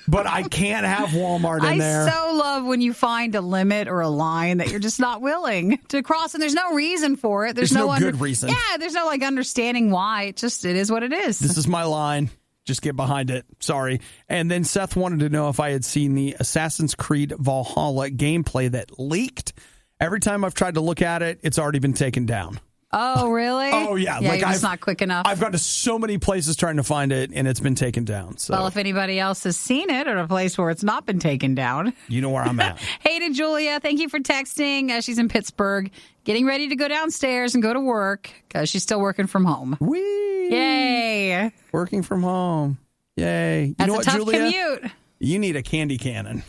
But I can't have Walmart in there. I so love when you find a limit or a line that you're just not willing to cross, and there's no reason for it. There's no good reason. Yeah, there's no like understanding why. It is what it is. This is my line. Just get behind it. Sorry. And then Seth wanted to know if I had seen the Assassin's Creed Valhalla gameplay that leaked. Every time I've tried to look at it, it's already been taken down. Oh, really? Oh, yeah. Yeah, you're just not quick enough. I've gone to so many places trying to find it, and it's been taken down. So. Well, if anybody else has seen it at a place where it's not been taken down. You know where I'm at. Hey to Julia. Thank you for texting. She's in Pittsburgh, getting ready to go downstairs and go to work because she's still working from home. Whee! Yay. Working from home. Yay. You That's know a what, tough Julia? commute. You need a candy cannon.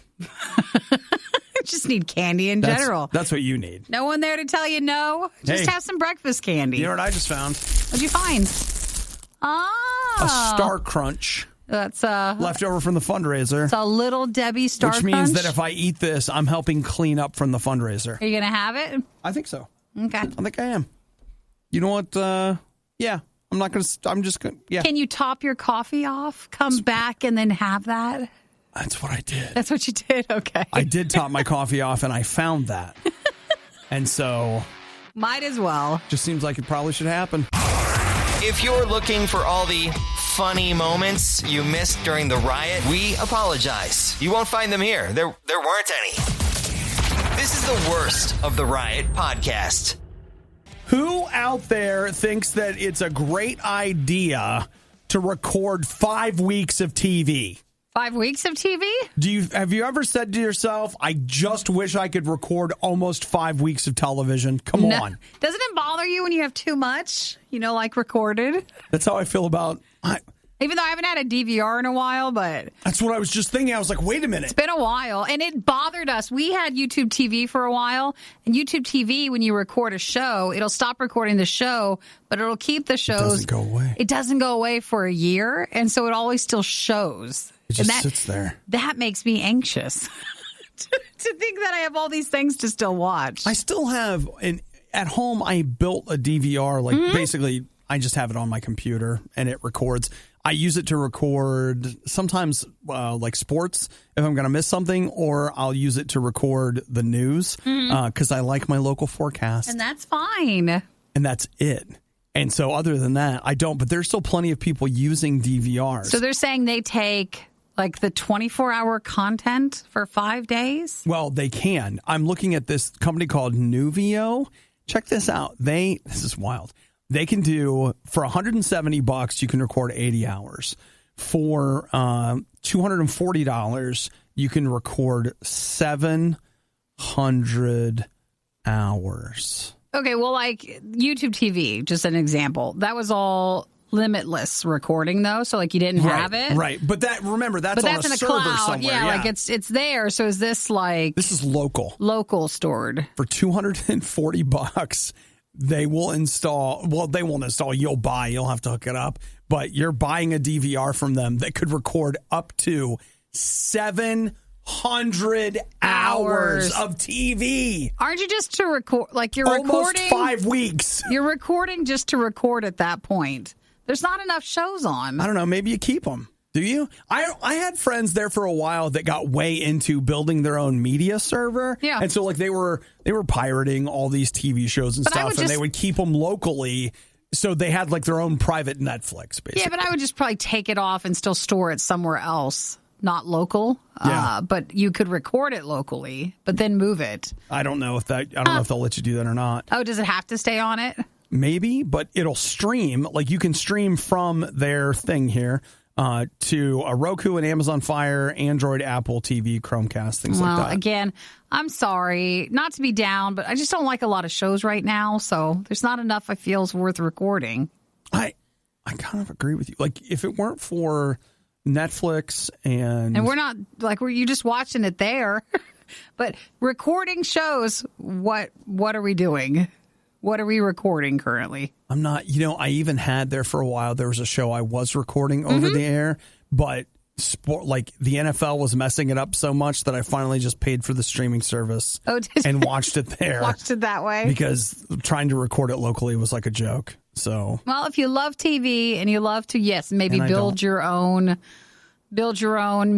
just need candy in general. That's what you need. No one there to tell you no. Just have some breakfast candy. You know what I just found? What'd you find? A Star Crunch. That's left over from the fundraiser. It's a Little Debbie Star Crunch. Which means that if I eat this, I'm helping clean up from the fundraiser. Are you going to have it? I think so. Okay. I think I am. You know what? Yeah. I'm not going to. I'm just going to. Yeah. Can you top your coffee off, come back, and then have that? That's what I did. That's what you did? Okay. I did top my coffee off, and I found that. And so. Might as well. Just seems like it probably should happen. If you're looking for all the funny moments you missed during the riot, we apologize. You won't find them here. There weren't any. This is the worst of the Riot podcast. Who out there thinks that it's a great idea to record 5 weeks of TV? 5 weeks of TV? Have you ever said to yourself, I just wish I could record almost 5 weeks of television? Come on. Doesn't it bother you when you have too much, like recorded? That's how I feel about... Even though I haven't had a DVR in a while, but... That's what I was just thinking. I was like, wait a minute. It's been a while, and it bothered us. We had YouTube TV for a while, and YouTube TV, when you record a show, it'll stop recording the show, but it'll keep the shows... It doesn't go away. It doesn't go away for a year, and so it always still shows. It just sits there. That makes me anxious to think that I have all these things to still watch. I still have... At home, I built a DVR, basically... I just have it on my computer, and it records. I use it to record sometimes sports if I'm going to miss something, or I'll use it to record the news because I like my local forecast. And that's fine. And that's it. And so other than that, I don't. But there's still plenty of people using DVRs. So they're saying they take the 24-hour content for 5 days? Well, they can. I'm looking at this company called Nuvio. Check this out. This is wild. They can do, for $170, you can record 80 hours. For $240, you can record 700 hours. Okay, well, YouTube TV, just an example. That was all limitless recording, though, so you didn't have it. Right, but remember, that's on a in the server cloud. somewhere. Yeah, it's there. So is this This is local. Local stored. For $240, they will install, they won't install, you'll have to hook it up, but you're buying a DVR from them that could record up to 700 hours of TV. Aren't you just to record, you're almost recording? 5 weeks. You're recording just to record at that point. There's not enough shows on. I don't know, maybe you keep them. Do you? I had friends there for a while that got way into building their own media server. Yeah. And so they were pirating all these TV shows and stuff, and they would keep them locally. So they had their own private Netflix, basically. Yeah, but I would just probably take it off and still store it somewhere else, not local. Yeah. But you could record it locally, but then move it. I don't know if they'll let you do that or not. Oh, does it have to stay on it? Maybe, but it'll stream. You can stream from their thing here. To a Roku and Amazon Fire, Android, Apple TV, Chromecast, things like that. Well, again, I'm sorry, not to be down, but I just don't like a lot of shows right now, so there's not enough I feel is worth recording. I kind of agree with you. If it weren't for Netflix and we're not, you just watching it there, but recording shows, what are we doing? What are we recording currently? I'm not, I even had there for a while. There was a show I was recording over the air, but the NFL was messing it up so much that I finally just paid for the streaming service and watched it there. Watched it that way? Because trying to record it locally was like a joke. So, well, if you love TV and you love to, maybe build your own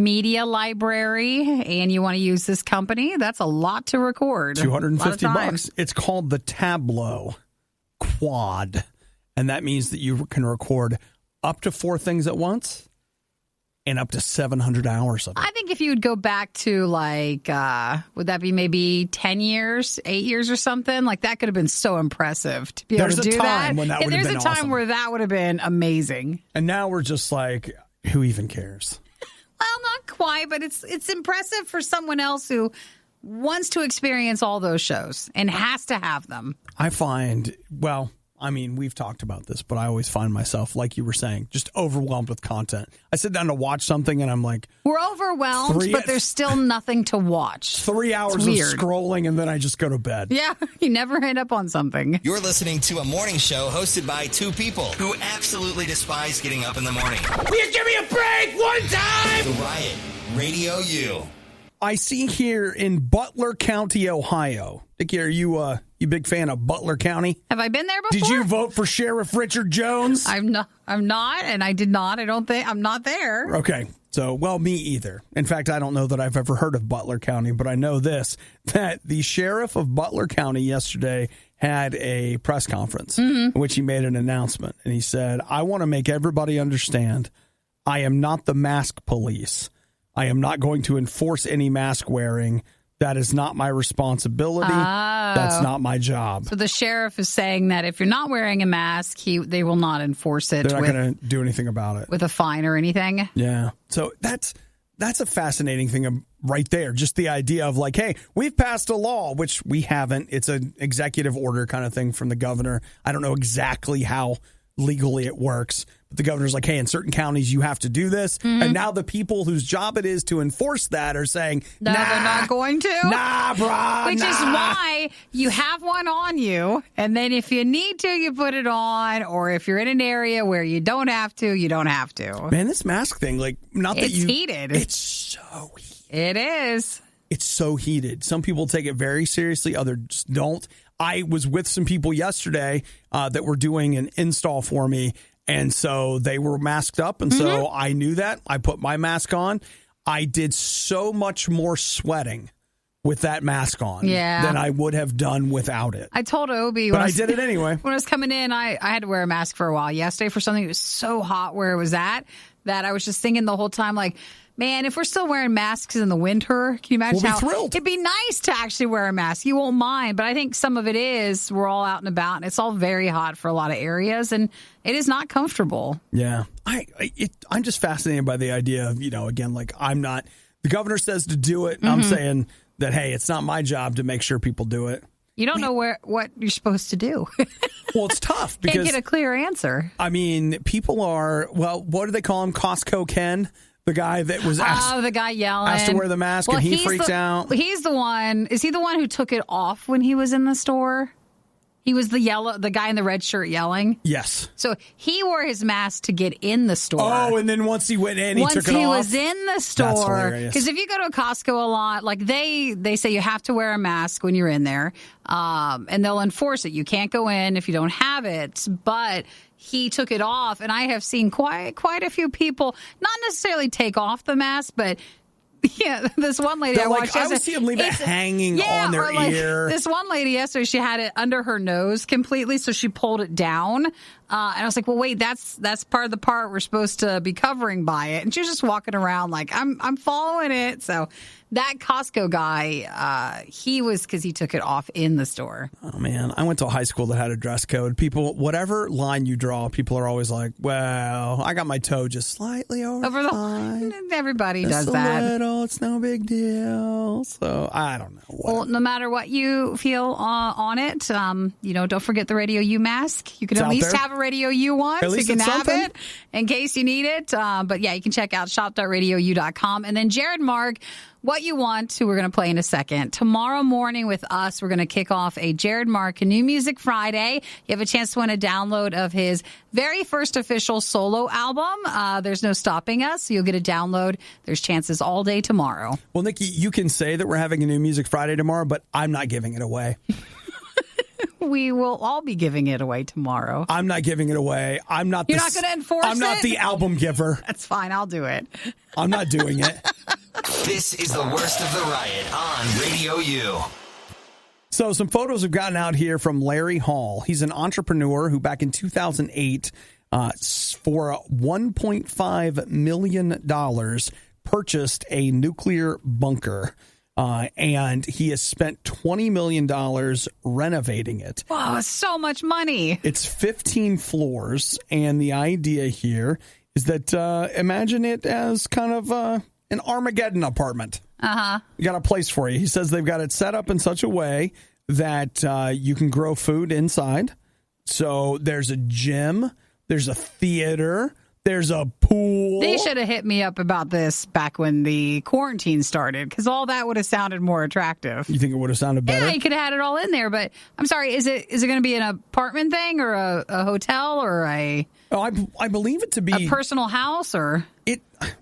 media library and you want to use this company, that's a lot to record. $250. It's called the Tableau Quad. And that means that you can record up to 4 things at once and up to 700 hours of it. I think if you would go back to would that be maybe 10 years, 8 years or something? That could have been so impressive to be able to do that. There's a time when that would have been awesome. There's a time where that would have been amazing. And now we're just who even cares? Well, not quite, but it's impressive for someone else who wants to experience all those shows and has to have them. I find, I mean, we've talked about this, but I always find myself, like you were saying, just overwhelmed with content. I sit down to watch something and I'm like... We're overwhelmed, but there's still nothing to watch. 3 hours of scrolling and then I just go to bed. Yeah, you never end up on something. You're listening to a morning show hosted by two people who absolutely despise getting up in the morning. Will you give me a break one time? The Riot, Radio U. I see here in Butler County, Ohio. Nikki, are you big fan of Butler County? Have I been there before? Did you vote for Sheriff Richard Jones? I'm not, and I did not. I don't think I'm not there. Okay. So, well, me either. In fact, I don't know that I've ever heard of Butler County, but I know this, that the sheriff of Butler County yesterday had a press conference in which he made an announcement. And he said, I want to make everybody understand I am not the mask police. I am not going to enforce any mask wearing. That is not my responsibility. That's not my job. So the sheriff is saying that if you're not wearing a mask, they will not enforce it. They're not going to do anything about it. With a fine or anything? Yeah. So that's a fascinating thing right there. Just the idea of like, hey, we've passed a law, which we haven't. It's an executive order kind of thing from the governor. I don't know exactly how legally it works. But the governor's like, hey, in certain counties, you have to do this. And now the people whose job it is to enforce that are saying, no, they're not going to. Nah, brah, Which is why you have one on you. And then if you need to, you put it on. Or if you're in an area where you don't have to, you don't have to. Man, this mask thing, like, it's heated. It's so heated. It is. It's so heated. Some people take it very seriously. Others don't. I was with some people yesterday that were doing an install for me. And so they were masked up. And so I knew that. I put my mask on. I did so much more sweating with that mask on than I would have done without it. I told Obi. But I did it anyway. When I was coming in, I had to wear a mask for a while yesterday for something that was so hot where it was at that I was just thinking the whole time, like, man, if we're still wearing masks in the winter, can you imagine we'll be thrilled. It'd be nice to actually wear a mask. You won't mind, but I think some of it is we're all out and about, and it's all very hot for a lot of areas, and it is not comfortable. Yeah. I'm just fascinated by the idea of, again, like the governor says to do it, and I'm saying that, hey, it's not my job to make sure people do it. You don't know what you're supposed to do. Well, it's tough because... Can't get a clear answer. I mean, people are, what do they call him? Costco Ken? The guy that was asked, the guy yelling, asked to wear the mask, and he freaks out. He's the one. Is he the one who took it off when he was in the store? He was the guy in the red shirt yelling? Yes. So he wore his mask to get in the store. Oh, and then once he went in, he took it off? Once he was in the store. Because if you go to a Costco a lot, like they say you have to wear a mask when you're in there, and they'll enforce it. You can't go in if you don't have it. But he took it off, and I have seen quite a few people not necessarily take off the mask, but... Yeah, this one lady I watched. I would see them leave it hanging on their ear. This one lady yesterday, she had it under her nose completely, so she pulled it down. And I was like, well, wait, that's part of the part we're supposed to be covering by it. And she was just walking around like, I'm following it. So that Costco guy, because he took it off in the store. Oh, man. I went to a high school that had a dress code. People, whatever line you draw, people are always like, well, I got my toe just slightly over the line. Everybody just does that. Little, it's no big deal. So I don't know. Well, no matter what you feel on it, don't forget the Radio U mask. You can at least have a Radio U one, so you can have it in case you need it. But yeah, you can check out shop.radiou.com. And then Jared Mark, What You Want, who we're going to play in a second. Tomorrow morning with us, we're going to kick off a Jared Mark New Music Friday. You have a chance to win a download of his very first official solo album. There's no stopping us. You'll get a download. There's chances all day tomorrow. Well, Nikki, you can say that we're having a New Music Friday tomorrow, but I'm not giving it away. We will all be giving it away tomorrow. I'm not giving it away. You're not going to enforce it? I'm not the album giver. That's fine. I'll do it. I'm not doing it. This is the worst of the riot on Radio U. So some photos have gotten out here from Larry Hall. He's an entrepreneur who back in 2008, for $1.5 million, purchased a nuclear bunker. And he has spent $20 million renovating it. Wow, it's so much money. It's 15 floors. And the idea here is that imagine it as kind of an Armageddon apartment. Uh-huh. You got a place for you. He says they've got it set up in such a way that you can grow food inside. So there's a gym, there's a theater, there's a pool. They should have hit me up about this back when the quarantine started, because all that would have sounded more attractive. You think it would have sounded better? Yeah, you could have had it all in there. But I'm sorry, is it going to be an apartment thing or a hotel or a? Oh, I believe it to be a personal house or it.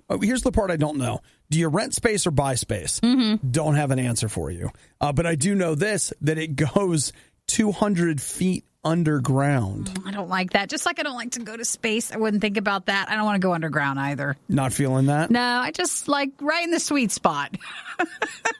Oh, here's the part I don't know. Do you rent space or buy space? Mm-hmm. Don't have an answer for you. But I do know this, that it goes 200 feet underground. I don't like that. Just like I don't like to go to space. I wouldn't think about that. I don't want to go underground either. Not feeling that? No, I just like right in the sweet spot.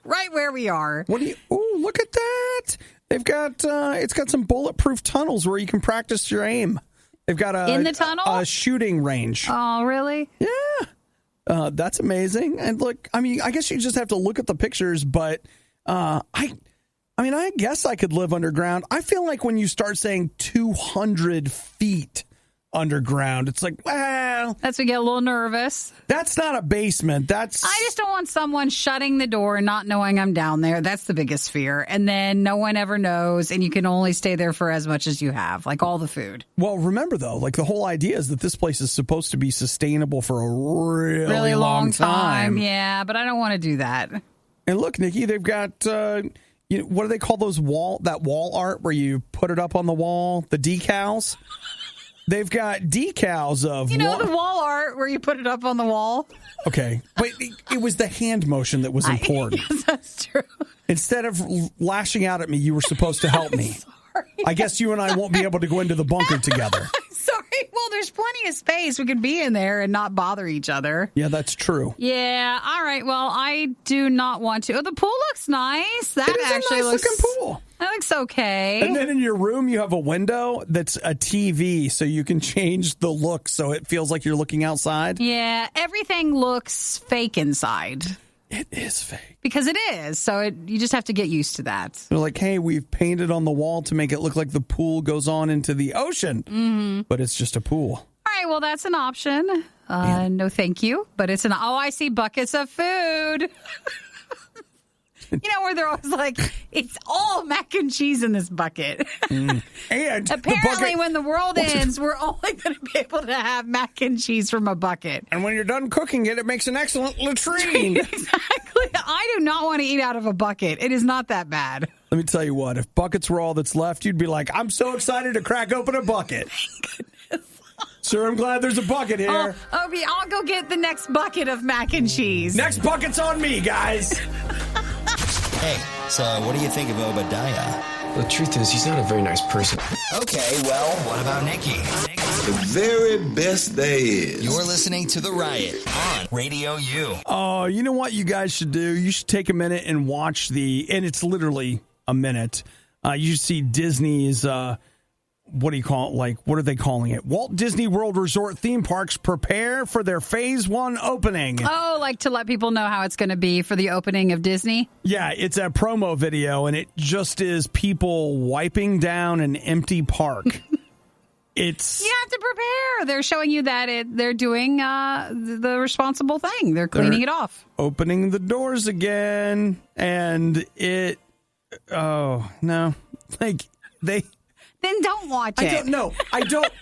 Right where we are. What do you? Oh, look at that. They've got, it's got some bulletproof tunnels where you can practice your aim. They've got in the tunnel? A shooting range. Oh, really? Yeah. That's amazing. And look, I mean, I guess you just have to look at the pictures, but I guess I could live underground. I feel like when you start saying 200 feet underground, it's like, well, that's when you get a little nervous. That's not a basement. I just don't want someone shutting the door and not knowing I'm down there. That's the biggest fear. And then no one ever knows, and you can only stay there for as much as you have, like all the food. Well, remember, though, like the whole idea is that this place is supposed to be sustainable for a really long time. Yeah, but I don't want to do that. And look, Nikki, they've got, what do they call those wall art where you put it up on the wall, the decals? They've got decals of... the wall art where you put it up on the wall? Okay. Wait, it was the hand motion that was important. Yes, that's true. Instead of lashing out at me, you were supposed to help me. Sorry. I guess you and I won't be able to go into the bunker together. Sorry. Well, there's plenty of space. We could be in there and not bother each other. Yeah, that's true. Yeah. All right. Well, I do not want to. Oh, the pool looks nice. That it is actually a nice looking pool. That looks okay. And then in your room, you have a window that's a TV, so you can change the look so it feels like you're looking outside. Yeah, everything looks fake inside. It is fake. Because it is, so you just have to get used to that. They're like, hey, we've painted on the wall to make it look like the pool goes on into the ocean. Mm-hmm. But it's just a pool. All right, well, that's an option. No, thank you. But it's I see buckets of food. Where they're always like, it's all mac and cheese in this bucket. And apparently, when the world ends, we're only going to be able to have mac and cheese from a bucket. And when you're done cooking it, it makes an excellent latrine. Exactly. I do not want to eat out of a bucket. It is not that bad. Let me tell you what, if buckets were all that's left, you'd be like, I'm so excited to crack open a bucket. Thank goodness. Sir, I'm glad there's a bucket here. Obi, I'll go get the next bucket of mac and cheese. Next bucket's on me, guys. Hey, so what do you think of Obadiah? The truth is, he's not a very nice person. Okay, well, what about Nikki? The very best there is. You're listening to The Riot on Radio U. Oh, you know what you guys should do? You should take a minute and watch and it's literally a minute. You should see Disney's, what do you call it? Like, what are they calling it? Walt Disney World Resort theme parks prepare for their phase 1 opening. Oh, like to let people know how it's going to be for the opening of Disney? Yeah, it's a promo video, and it just is people wiping down an empty park. You have to prepare. They're showing you that they're doing the responsible thing. They're cleaning it off. Opening the doors again, and oh, no. Then don't watch it. I don't know.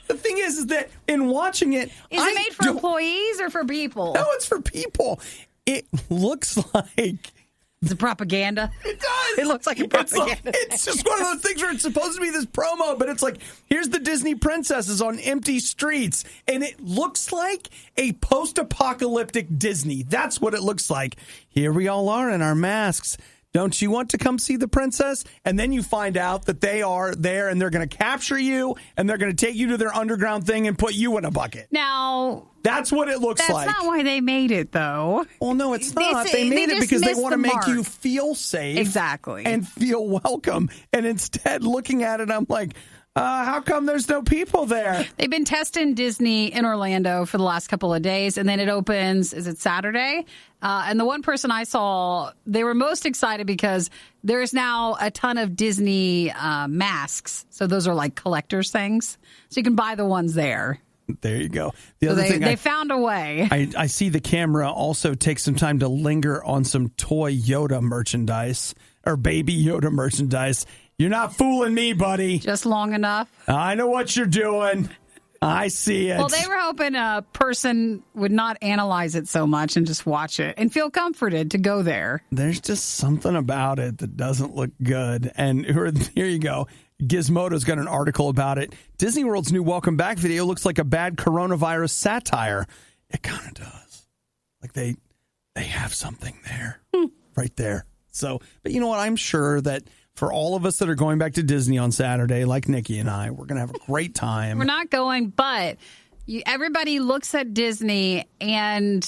The thing is that in watching it... Is it made for employees or for people? No, it's for people. It looks like... It's a propaganda. It does. It looks like a propaganda. It's just one of those things where it's supposed to be this promo, but it's like, here's the Disney princesses on empty streets, and it looks like a post-apocalyptic Disney. That's what it looks like. Here we all are in our masks. Don't you want to come see the princess? And then you find out that they are there and they're going to capture you and they're going to take you to their underground thing and put you in a bucket. Now, that's what it looks like. That's not why they made it, though. Well, no, it's not. They made it because they want to make you feel safe. Exactly. And feel welcome. And instead, looking at it, I'm like, how come there's no people there? They've been testing Disney in Orlando for the last couple of days, and then it opens, is it Saturday? And the one person I saw, they were most excited because there's now a ton of Disney masks. So those are like collector's things. So you can buy the ones there. There you go. They found a way. I see the camera also take some time to linger on some toy Yoda merchandise or baby Yoda merchandise. You're not fooling me, buddy. Just long enough. I know what you're doing. I see it. Well, they were hoping a person would not analyze it so much and just watch it and feel comforted to go there. There's just something about it that doesn't look good. And here you go. Gizmodo's got an article about it. Disney World's new Welcome Back video looks like a bad coronavirus satire. It kind of does. Like they have something there. Right there. So, but you know what? I'm sure that for all of us that are going back to Disney on Saturday, like Nikki and I, we're going to have a great time. We're not going, but everybody looks at Disney and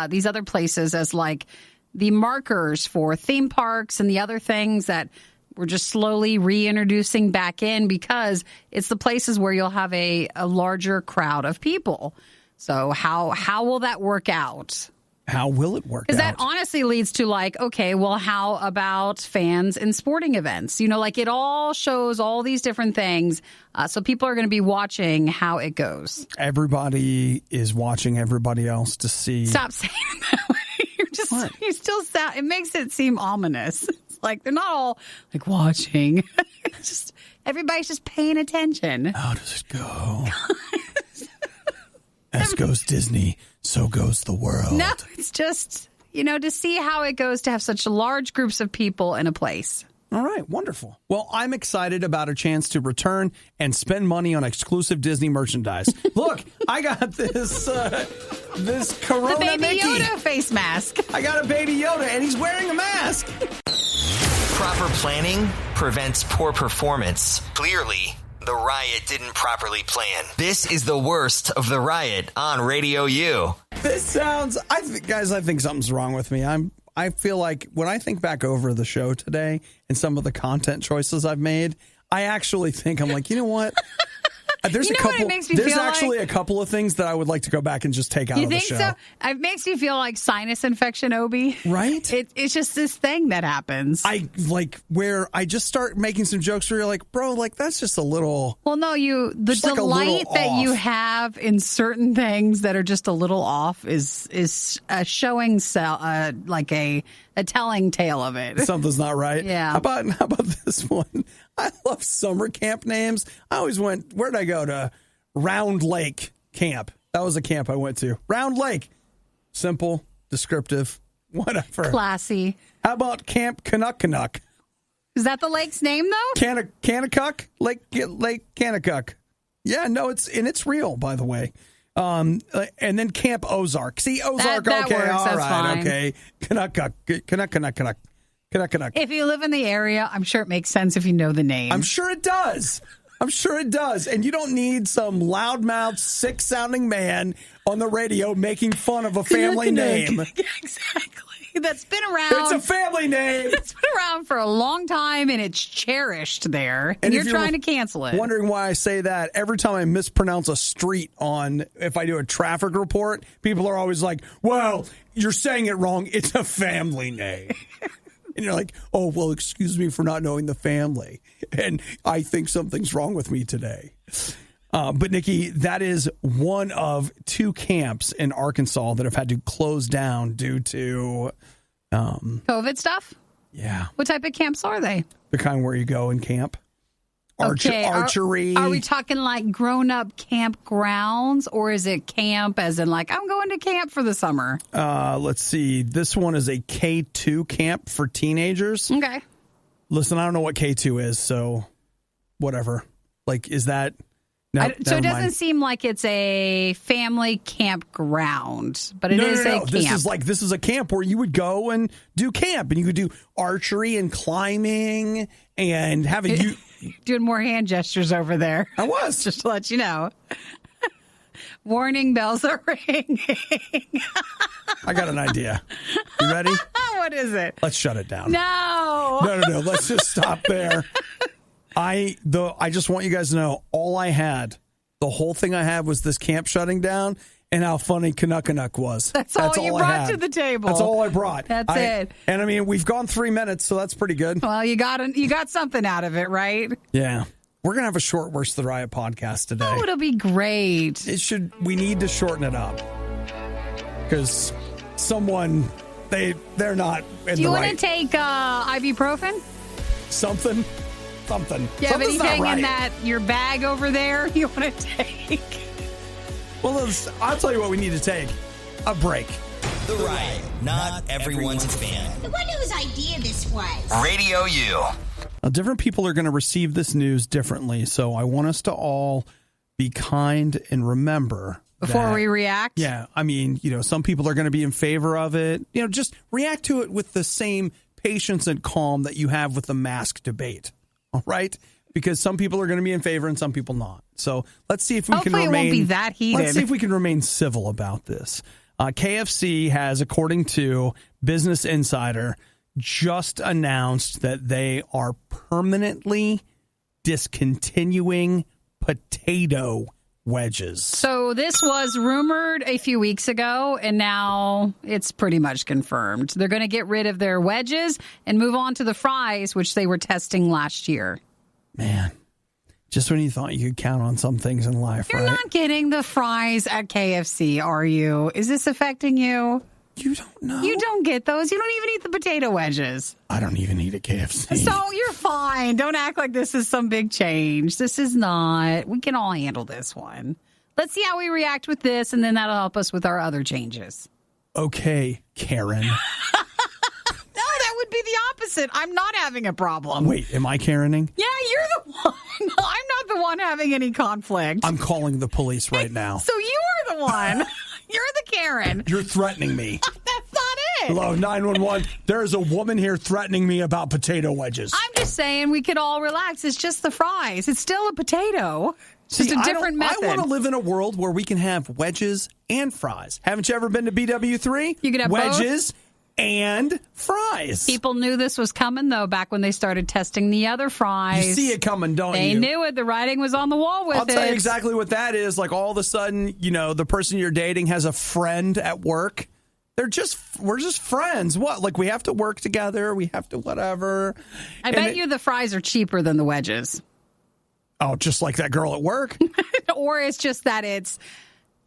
these other places as like the markers for theme parks and the other things that we're just slowly reintroducing back in because it's the places where you'll have a larger crowd of people. So how will that work out? How will it work out? Because that honestly leads to like, okay, well, how about fans in sporting events? You know, like it all shows all these different things. So people are going to be watching how it goes. Everybody is watching everybody else to see. Stop saying it that way. You still sound, it makes it seem ominous. It's like they're not all like watching. It's just everybody's just paying attention. How does it go? As goes Disney, so goes the world. No, it's just, to see how it goes to have such large groups of people in a place. All right, wonderful. Well, I'm excited about a chance to return and spend money on exclusive Disney merchandise. Look, I got this Corona the Baby Mickey. Yoda face mask. I got a Baby Yoda, and he's wearing a mask. Proper planning prevents poor performance. Clearly, the riot didn't properly plan. This is the worst of the riot on RadioU. This sounds, I think something's wrong with me. I feel like when I think back over the show today and some of the content choices I've made, I actually think I'm like, you know what? There's actually a couple of things that I would like to go back and just take out of the show. You think so? It makes me feel like sinus infection, Obi. Right? It's just this thing that happens. Where I just start making some jokes where you're like, bro, like that's just a little. Well, no, the delight that you have in certain things that are just a little off is showing like a telling tale of it. Something's not right. Yeah. How about this one? I love summer camp names. I always where'd I go to? Round Lake Camp. That was a camp I went to. Round Lake. Simple, descriptive, whatever. Classy. How about Camp Kanukkanuk? Is that the lake's name, though? Kanakuk? Lake Kanakuk. Yeah, no, it's real, by the way. And then Camp Ozark. See, Ozark, that okay, works, all right, fine. okay. Kanukkanuk. If you live in the area, I'm sure it makes sense if you know the name. I'm sure it does. And you don't need some loudmouth, sick-sounding man on the radio making fun of a family name. Exactly. That's been around. It's a family name. It's been around for a long time, and it's cherished there. And you're trying to cancel it. Wondering why I say that, every time I mispronounce a street if I do a traffic report, people are always like, well, you're saying it wrong. It's a family name. And you're like, oh, well, excuse me for not knowing the family. And I think something's wrong with me today. But, Nikki, that is one of two camps in Arkansas that have had to close down due to COVID stuff? Yeah. What type of camps are they? The kind where you go and camp. Archery. Are we talking like grown-up campgrounds, or is it camp as in like, I'm going to camp for the summer? Let's see. This one is a K2 camp for teenagers. Okay. Listen, I don't know what K2 is, so whatever. Like, is that... No, so it doesn't seem like it's a family campground, but it is a camp. This is a camp where you would go and do camp, and you could do archery and climbing and having doing more hand gestures over there. I was just to let you know. Warning bells are ringing. I got an idea. You ready? What is it? Let's shut it down. No. No. Let's just stop there. I just want you guys to know the whole thing I had was this camp shutting down and how funny Kanukkanuk was. That's all you brought to the table. That's all I brought. That's it. And I mean, we've gone 3 minutes, so that's pretty good. Well, you got something out of it, right? Yeah. We're going to have a short Worst of the Riot podcast today. Oh, it'll be great. We need to shorten it up. Because they're not in the right. Do you want to take ibuprofen? Something? something. You have Something's not anything right. in your bag over there you want to take? Well, I'll tell you what we need to take. A break. The Riot. Not everyone's a fan. I wonder whose idea this was. Radio U. Now, different people are going to receive this news differently, so I want us to all be kind and remember Before we react? Yeah, I mean, some people are going to be in favor of it. Just react to it with the same patience and calm that you have with the mask debate, all right? Because some people are going to be in favor and some people not. So let's see if we Hopefully can remain. it won't be that heated. Let's see if we can remain civil about this. KFC has, according to Business Insider, just announced that they are permanently discontinuing potato wedges. So this was rumored a few weeks ago, and now it's pretty much confirmed. They're going to get rid of their wedges and move on to the fries, which they were testing last year. Man, just when you thought you could count on some things in life, You're right? not getting the fries at KFC, are you? Is this affecting you? You don't know. You don't get those. You don't even eat the potato wedges. I don't even eat a KFC. So you're fine. Don't act like this is some big change. This is not. We can all handle this one. Let's see how we react with this, and then that'll help us with our other changes. Okay, Karen. No, that would be the opposite. I'm not having a problem. Wait, am I Karening? Yeah, you're the one. I'm not the one having any conflict. I'm calling the police right now. So you are the one. You're the Karen. You're threatening me. That's not it. Hello, 911. There is a woman here threatening me about potato wedges. I'm just saying we could all relax. It's just the fries. It's still a potato. It's just a different method. I want to live in a world where we can have wedges and fries. Haven't you ever been to BW3? You can have wedges and fries. People knew this was coming, though, back when they started testing the other fries. You see it coming, don't They you? knew it. The writing was on the wall with it. I'll tell you exactly what that is. Like all of a sudden, the person you're dating has a friend at work. We're just friends. What? Like we have to work together. We have to whatever. I bet you the fries are cheaper than the wedges. Oh, just like that girl at work? Or it's just that it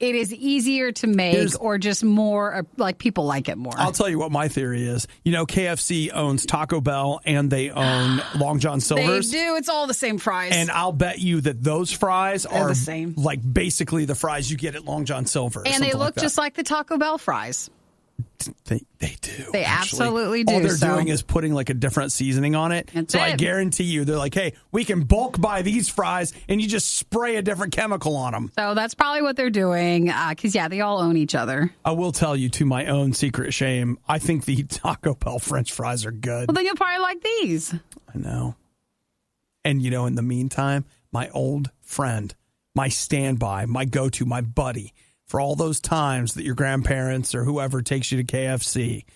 is easier to make or just more like people like it more. I'll tell you what my theory is. KFC owns Taco Bell and they own Long John Silver's. They do. It's all the same fries. And I'll bet you that those fries are the same. Like basically the fries you get at Long John Silver. And they look just like the Taco Bell fries. They do. They actually. absolutely do. All they're doing is putting like a different seasoning on it. That's so it. I guarantee you, they're like, hey, we can bulk buy these fries and you just spray a different chemical on them. So that's probably what they're doing because, they all own each other. I will tell you, to my own secret shame, I think the Taco Bell French fries are good. Well, then you'll probably like these. I know. And, in the meantime, my old friend, my standby, my go-to, my buddy, for all those times that your grandparents or whoever takes you to KFC,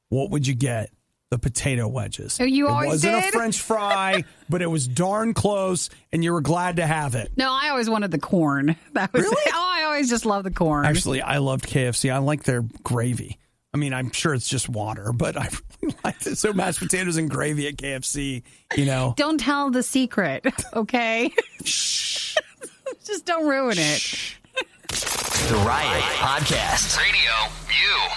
what would you get? The potato wedges. Oh, you always It wasn't did? a French fry, but it was darn close, and you were glad to have it. No, I always wanted the corn. That was Really? I always just love the corn. Actually, I loved KFC. I like their gravy. I mean, I'm sure it's just water, but I really liked it. So mashed potatoes and gravy at KFC, Don't tell the secret, okay? Just don't ruin it. The Riot Podcast. Radio U.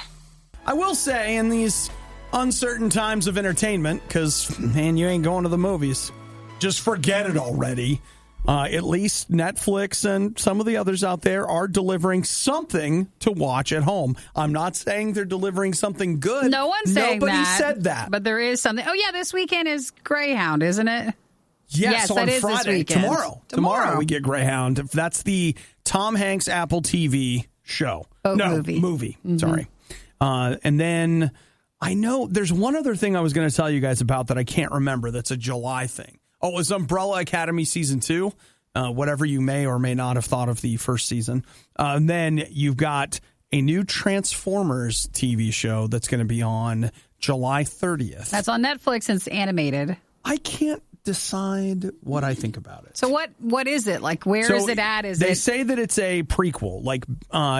I will say, in these uncertain times of entertainment, because, man, you ain't going to the movies. Just forget it already. At least Netflix and some of the others out there are delivering something to watch at home. I'm not saying they're delivering something good. No one's saying Nobody that. said that. But there is something. Oh, yeah, this weekend is Greyhound, isn't it? Yes, on that is this Friday. weekend. Tomorrow we get Greyhound. That's the Tom Hanks Apple TV show. Movie. Mm-hmm. Sorry. And then I know there's one other thing I was going to tell you guys about that I can't remember. That's a July thing. Oh, it was Umbrella Academy season 2. Whatever you may or may not have thought of the first season. And then you've got a new Transformers TV show that's going to be on July 30th. That's on Netflix and it's animated. I can't decide what I think about it. So what is it? Like, where is it at? They say that it's a prequel. Like,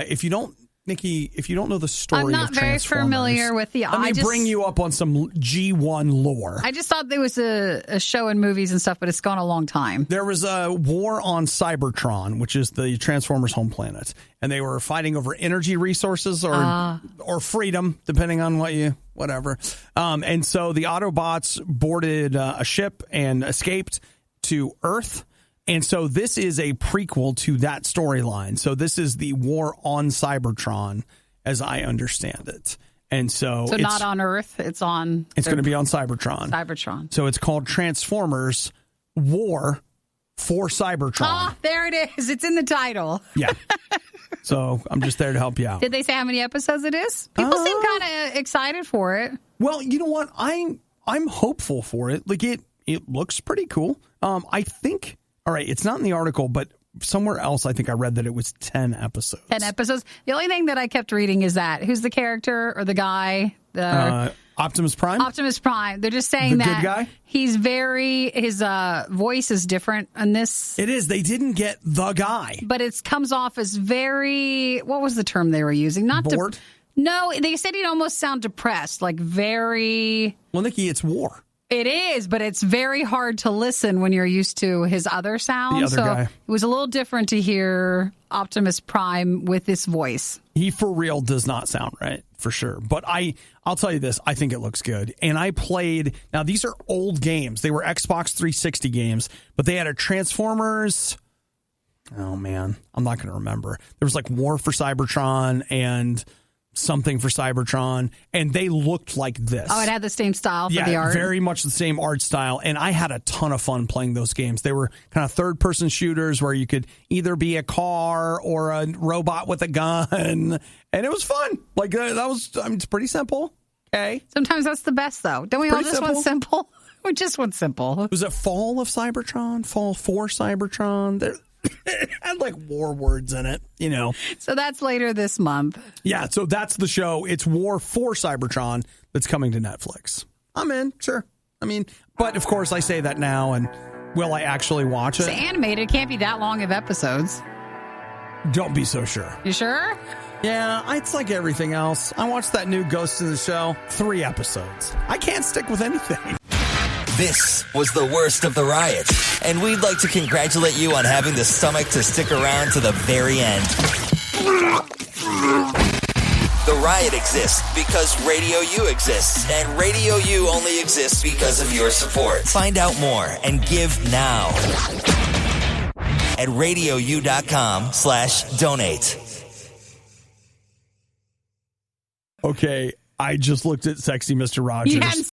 if you don't, Nikki, if you don't know the story I'm not of very Transformers, familiar with the... Let me bring you up on some G1 lore. I just thought there was a show in movies and stuff, but it's gone a long time. There was a war on Cybertron, which is the Transformers' home planet, and they were fighting over energy resources or freedom, depending on whatever. And so the Autobots boarded a ship and escaped, to Earth. And so this is a prequel to that storyline. So this is the war on Cybertron, as I understand it. And so it's not on Earth. It's going to be on Cybertron. Cybertron. So it's called Transformers War for Cybertron. Ah, there it is. It's in the title. Yeah. So I'm just there to help you out. Did they say how many episodes it is? People seem kind of excited for it. Well, you know what? I'm hopeful for it. Like it looks pretty cool. I think. All right, it's not in the article, but somewhere else I think I read that it was 10 episodes. 10 episodes. The only thing that I kept reading is that who's the character or the guy? Optimus Prime? Optimus Prime. They're just saying the that good guy? His voice is different in this. It is. They didn't get the guy. But it comes off as very, what was the term they were using? Not bored? No, they said he'd almost sound depressed, like very... Well, Nikki, it's war. It is, but it's very hard to listen when you're used to his other sound. The other guy. It was a little different to hear Optimus Prime with this voice. He for real does not sound right, for sure. But I'll tell you this, I think it looks good. And I played, now these are old games. They were Xbox 360 games, but they had a Transformers, oh man, I'm not going to remember. There was like War for Cybertron and something for Cybertron, and they looked like this. Oh, it had the same style for the art? Yeah, very much the same art style, and I had a ton of fun playing those games. They were kind of third-person shooters where you could either be a car or a robot with a gun, and it was fun. Like, it's pretty simple, okay? Sometimes that's the best, though. Don't we all just want simple? We just want simple. Was it Fall of Cybertron? Fall for Cybertron? It had like war words in it, you know. So that's later this month. Yeah, so that's the show. It's War for Cybertron that's coming to Netflix. I'm in, sure. I mean, but of course I say that now, and will I actually watch it? It's animated. It can't be that long of episodes. Don't be so sure. You sure? Yeah, it's like everything else. I watched that new Ghost in the Shell, 3 episodes. I can't stick with anything. This was the worst of the riot, and we'd like to congratulate you on having the stomach to stick around to the very end. The riot exists because Radio U exists, and Radio U only exists because of your support. Find out more and give now at RadioU.com/donate. Okay, I just looked at Sexy Mr. Rogers. You hadn't